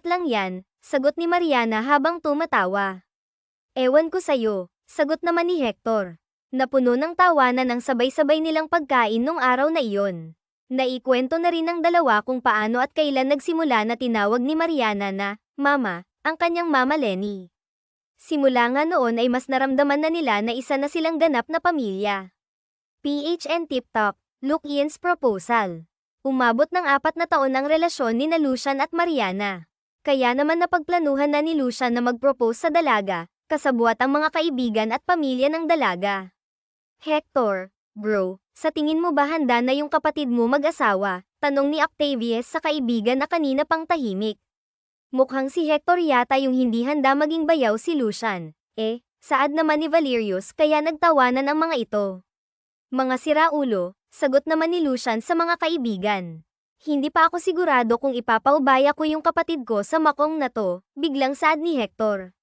A: lang yan, sagot ni Mariana habang tumatawa. Ewan ko sa'yo, sagot naman ni Hector. Napuno ng tawanan ng sabay-sabay nilang pagkain nung araw na iyon. Naikwento na rin ng dalawa kung paano at kailan nagsimula na tinawag ni Mariana na, Mama, ang kanyang Mama Lenny. Simula nga noon ay mas naramdaman na nila na isa na silang ganap na pamilya. PHN TikTok, Luke Ian's proposal. Umabot ng 4 na taon ang relasyon ni Lucian at Mariana. Kaya naman napagplanuhan na ni Lucian na mag-propose sa dalaga, kasabuat ang mga kaibigan at pamilya ng dalaga. Hector, bro, sa tingin mo ba handa na yung kapatid mo mag-asawa? Tanong ni Octavius sa kaibigan na kanina pang tahimik. Mukhang si Hector yata yung hindi handa maging bayaw si Lucian. Saad naman ni Valerius kaya nagtawanan ang mga ito. Mga siraulo, sagot naman ni Lucian sa mga kaibigan. Hindi pa ako sigurado kung ipapaubaya ko yung kapatid ko sa makong na to, biglang saad ni Hector.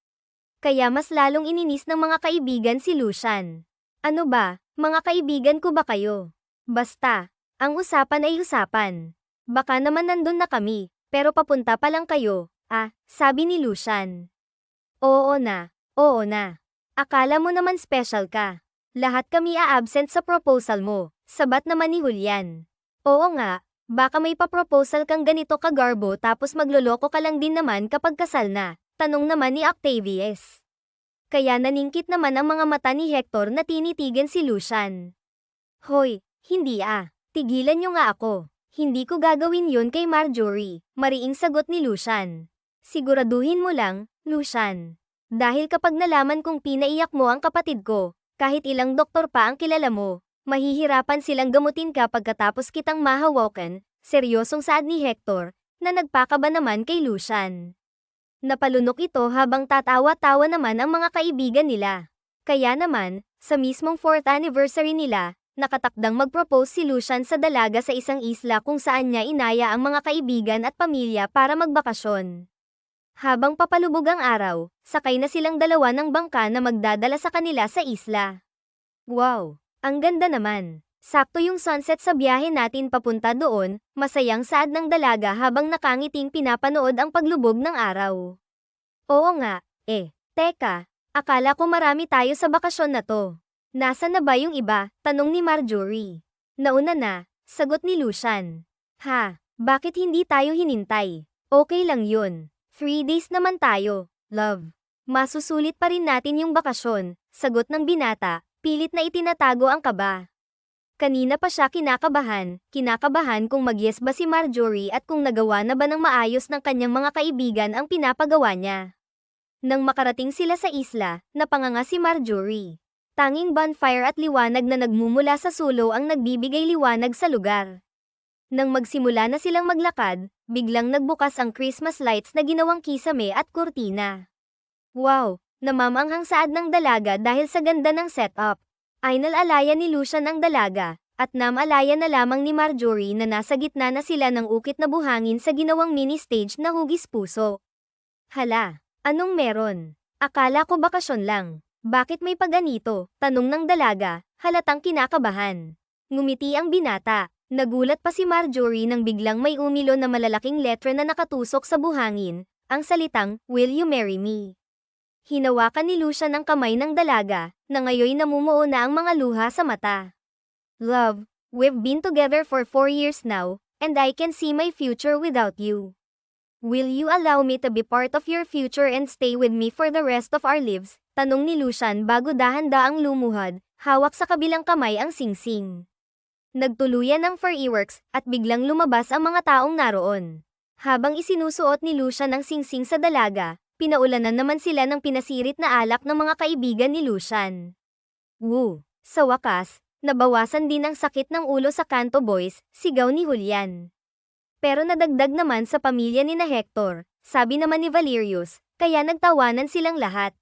A: Kaya mas lalong ininis ng mga kaibigan si Lucian. Ano ba, mga kaibigan ko ba kayo? Basta, ang usapan ay usapan. Baka naman nandun na kami, pero papunta pa lang kayo, sabi ni Lucian. Oo na. Akala mo naman special ka. Lahat kami a-absent sa proposal mo, sabat naman ni Julian. Oo nga, baka may pa-proposal kang ganito kagarbo tapos magloloko ka lang din naman kapag kasal na, tanong naman ni Octavius. Kaya naningkit naman ang mga mata ni Hector na tinitigan si Lucian. Hoy, hindi tigilan niyo nga ako. Hindi ko gagawin yun kay Marjorie, mariing sagot ni Lucian. Siguraduhin mo lang, Lucian. Dahil kapag nalaman kong pinaiyak mo ang kapatid ko, kahit ilang doktor pa ang kilala mo, mahihirapan silang gamutin ka pagkatapos kitang mahawakan, seryosong saad ni Hector, na nagpakaba naman kay Lucian. Napalunok ito habang tatawa-tawa naman ang mga kaibigan nila. Kaya naman, sa mismong 4th anniversary nila, nakatakdang mag-propose si Lucian sa dalaga sa isang isla kung saan niya inaya ang mga kaibigan at pamilya para magbakasyon. Habang papalubog ang araw, sakay na silang dalawa ng bangka na magdadala sa kanila sa isla. Wow! Ang ganda naman! Sakto yung sunset sa biyahe natin papunta doon, masayang saad ng dalaga habang nakangiting pinapanood ang paglubog ng araw. Oo nga, teka, akala ko marami tayo sa bakasyon na to. Nasaan na ba yung iba? Tanong ni Marjorie. Nauna na, sagot ni Lucian. Ha, bakit hindi tayo hinintay? Okay lang yun. 3 days naman tayo, love. Masusulit pa rin natin yung bakasyon, sagot ng binata, pilit na itinatago ang kaba. Kanina pa siya kinakabahan kung mag-yes ba si Marjorie at kung nagawa na ba ng maayos ng kanyang mga kaibigan ang pinapagawa niya. Nang makarating sila sa isla, napanganga si Marjorie. Tanging bonfire at liwanag na nagmumula sa sulo ang nagbibigay liwanag sa lugar. Nang magsimula na silang maglakad, biglang nagbukas ang Christmas lights na ginawang kisame at kurtina. Wow! Namamanghang saad ng dalaga dahil sa ganda ng setup. Ay nalalaya ni Lucian ang dalaga, at namalaya na lamang ni Marjorie na nasa gitna na sila ng ukit na buhangin sa ginawang mini-stage na hugis puso. Hala, anong meron? Akala ko bakasyon lang. Bakit may paganito? Tanong ng dalaga, halatang kinakabahan. Ngumiti ang binata. Nagulat pa si Marjorie nang biglang may umilo na malalaking letra na nakatusok sa buhangin, ang salitang, "Will you marry me?" Hinawakan ni Lucian ang kamay ng dalaga, na ngayoy namumuo na ang mga luha sa mata. Love, we've been together for 4 years now, and I can see my future without you. Will you allow me to be part of your future and stay with me for the rest of our lives? Tanong ni Lucian bago dahan-daang lumuhad, hawak sa kabilang kamay ang singsing. Nagtuluyan ang fireworks, at biglang lumabas ang mga taong naroon. Habang isinusuot ni Lucian ang singsing sa dalaga, pinaulanan naman sila ng pinasirit na alak ng mga kaibigan ni Lucian. Woo! Sa wakas, nabawasan din ang sakit ng ulo sa Kanto Boys, sigaw ni Julian. Pero nadagdag naman sa pamilya ni na Hector, sabi naman ni Valerius, kaya nagtawanan silang lahat.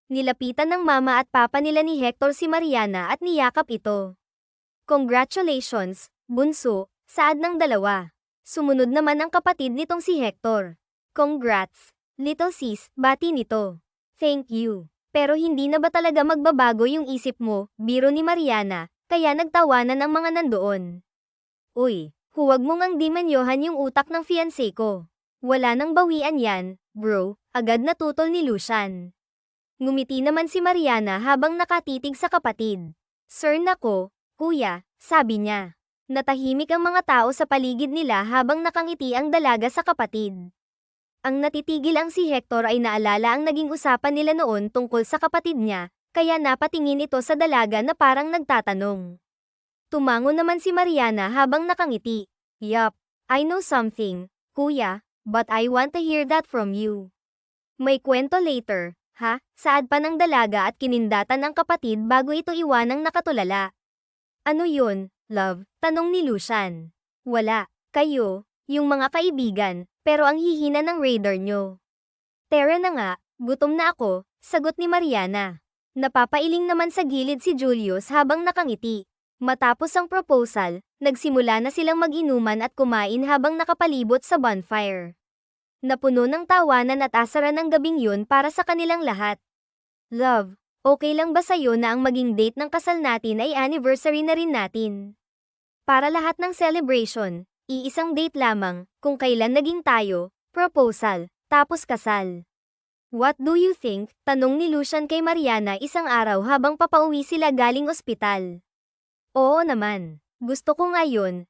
A: Nilapitan ng mama at papa nila ni Hector si Mariana at niyakap ito. Congratulations, bunso, saad ng dalawa. Sumunod naman ang kapatid nitong si Hector. Congrats! Little sis, bati nito. Thank you. Pero hindi na ba talaga magbabago yung isip mo, biro ni Mariana, kaya nagtawanan ang mga nandoon. Uy, huwag mong ang dimanyohan yung utak ng fiancé ko. Wala nang bawian yan, bro, agad natutol ni Lucian. Ngumiti naman si Mariana habang nakatitig sa kapatid. Sir nako, kuya, sabi niya. Natahimik ang mga tao sa paligid nila habang nakangiti ang dalaga sa kapatid. Ang natitigil ang si Hector ay naalala ang naging usapan nila noon tungkol sa kapatid niya, kaya napatingin ito sa dalaga na parang nagtatanong. Tumango naman si Mariana habang nakangiti. Yup, I know something, kuya, but I want to hear that from you. May kwento later, ha? Saad pa ng dalaga at kinindatan ng kapatid bago ito iwanang nakatulala. Ano yun, love? Tanong ni Lucian. Wala, kayo, yung mga kaibigan, pero ang hihina ng radar nyo. Tara na nga, gutom na ako, sagot ni Mariana. Napapailing naman sa gilid si Julius habang nakangiti. Matapos ang proposal, nagsimula na silang mag-inuman at kumain habang nakapalibot sa bonfire. Napuno ng tawanan at asaran ng gabing yun para sa kanilang lahat. Love, okay lang ba sa'yo na ang maging date ng kasal natin ay anniversary na rin natin? Para lahat ng celebration, iisang date lamang, kung kailan naging tayo, proposal, tapos kasal. What do you think? Tanong ni Lucian kay Mariana isang araw habang papauwi sila galing ospital. Oo naman. Gusto ko nga yun,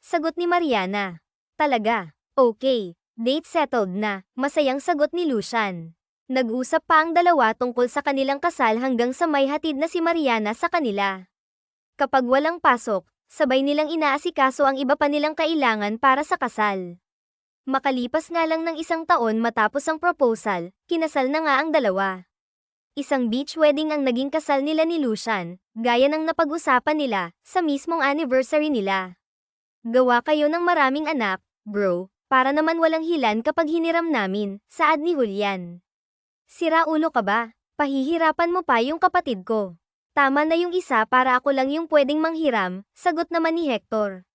A: sagot ni Mariana. Talaga? Okay, date settled na, masayang sagot ni Lucian. Nag-usap pa ang dalawa tungkol sa kanilang kasal hanggang sa may hatid na si Mariana sa kanila. Kapag walang pasok, sabay nilang inaasikaso ang iba pa nilang kailangan para sa kasal. Makalipas nga lang ng 1 taon matapos ang proposal, kinasal na nga ang dalawa. Isang beach wedding ang naging kasal nila ni Lucian, gaya ng napag-usapan nila, sa mismong anniversary nila. Gawa kayo ng maraming anak, bro, para naman walang hilan kapag hiniram namin, saad ni Julian. Sira ulo ka ba? Pahihirapan mo pa yung kapatid ko. Tama na yung isa para ako lang yung pwedeng manghiram, sagot naman ni Hector.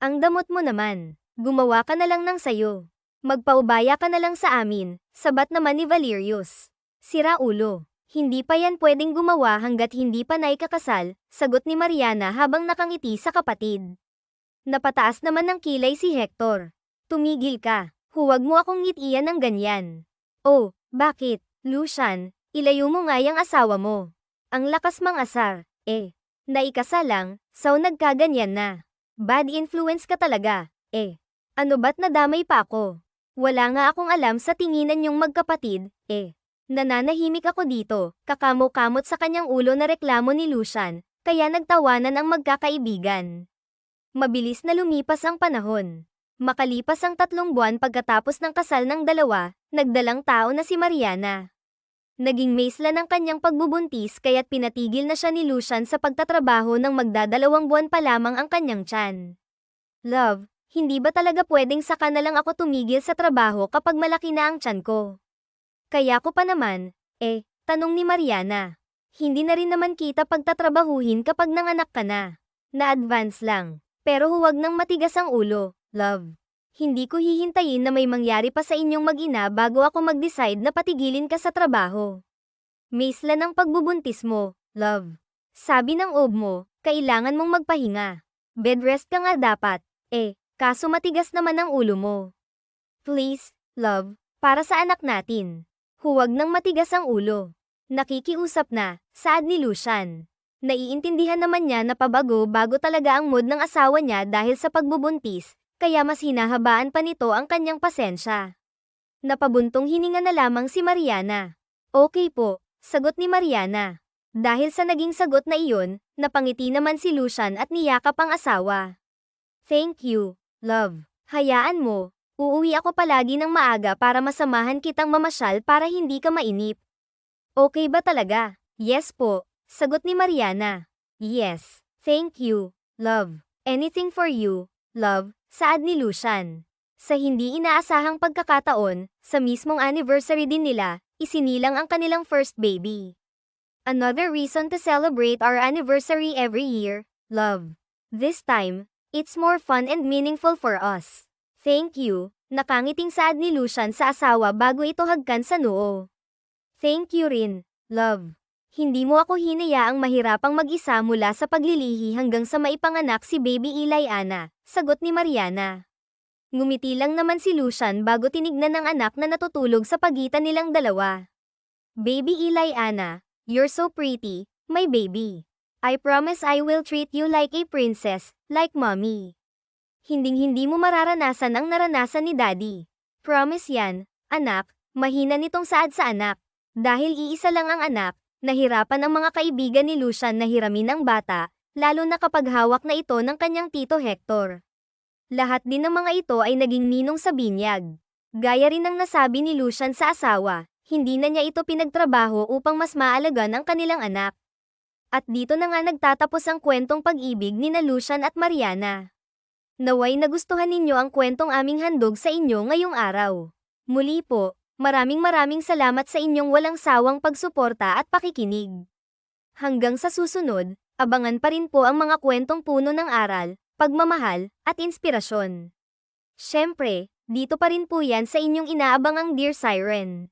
A: Ang damot mo naman. Gumawa ka na lang ng sayo. Magpaubaya ka na lang sa amin, sabat naman ni Valerius. Sira ulo. Hindi pa yan pwedeng gumawa hanggat hindi pa naikakasal, sagot ni Mariana habang nakangiti sa kapatid. Napataas naman ng kilay si Hector. Tumigil ka. Huwag mo akong ngitian ng ganyan. Oh, bakit, Lucian? Ilayo mo nga yung asawa mo. Ang lakas mang asar. Naikasal lang, so nagkaganyan na. Bad influence ka talaga. Ano ba't nadamay pa ako? Wala nga akong alam sa tinginan yung magkapatid, Nananahimik ako dito, kakamo-kamot sa kanyang ulo na reklamo ni Lucian, kaya nagtawanan ang magkakaibigan. Mabilis na lumipas ang panahon. Makalipas ang 3 buwan pagkatapos ng kasal ng dalawa, nagdalang tao na si Mariana. Naging maisla ng kanyang pagbubuntis kaya't pinatigil na siya ni Lucian sa pagtatrabaho ng magdadalawang buwan pa lamang ang kanyang tiyan. Love, hindi ba talaga pwedeng saka na lang ako tumigil sa trabaho kapag malaki na ang tiyan ko? Kaya ko pa naman, tanong ni Mariana. Hindi na rin naman kita pagtatrabahuhin kapag nanganak ka na. Na-advance lang. Pero huwag nang matigas ang ulo, love. Hindi ko hihintayin na may mangyari pa sa inyong mag-ina bago ako mag-decide na patigilin ka sa trabaho. Maisla ng pagbubuntis mo, love. Sabi ng OB mo, kailangan mong magpahinga. Bed rest ka nga dapat, kaso matigas naman ang ulo mo. Please, love, para sa anak natin. Huwag nang matigas ang ulo. Nakikiusap na, saad ni Lucian. Naiintindihan naman niya na pabago-bago talaga ang mood ng asawa niya dahil sa pagbubuntis, kaya mas hinahabaan pa nito ang kanyang pasensya. Napabuntong hininga na lamang si Mariana. Okay po, sagot ni Mariana. Dahil sa naging sagot na iyon, napangiti naman si Lucian at niyakap ang asawa. Thank you, love. Hayaan mo, uuwi ako palagi ng maaga para masamahan kitang mamasyal para hindi ka mainip. Okay ba talaga? Yes po, sagot ni Mariana. Yes, thank you, love. Anything for you, love, saad ni Lucian. Sa hindi inaasahang pagkakataon, sa mismong anniversary din nila, isinilang ang kanilang first baby. Another reason to celebrate our anniversary every year, love. This time, it's more fun and meaningful for us. Thank you, nakangiting saad ni Lucian sa asawa bago ito hagkan sa noo. Thank you rin, love. Hindi mo ako hinayaang mahirapang mag-isa mula sa paglilihi hanggang sa maipanganak si baby Ilayana, sagot ni Mariana. Ngumiti lang naman si Lucian bago tinignan ng anak na natutulog sa pagitan nilang dalawa. Baby Ilayana, you're so pretty, my baby. I promise I will treat you like a princess, like mommy. Hinding-hindi mo mararanasan ang naranasan ni daddy. Promise yan, anak, mahina nitong saad sa anak. Dahil iisa lang ang anak, nahirapan ang mga kaibigan ni Lucian na hiramin ang bata, lalo na kapag hawak na ito ng kanyang tito Hector. Lahat din ng mga ito ay naging ninong sa binyag. Gaya rin ng nasabi ni Lucian sa asawa, hindi na niya ito pinagtrabaho upang mas maalagan ang kanilang anak. At dito na nga nagtatapos ang kwentong pag-ibig ni Lucian at Mariana. Naway nagustuhan ninyo ang kwentong aming handog sa inyo ngayong araw. Muli po, maraming salamat sa inyong walang sawang pagsuporta at pakikinig. Hanggang sa susunod, abangan pa rin po ang mga kwentong puno ng aral, pagmamahal, at inspirasyon. Siyempre, dito pa rin po yan sa inyong inaabangang Dear Siren.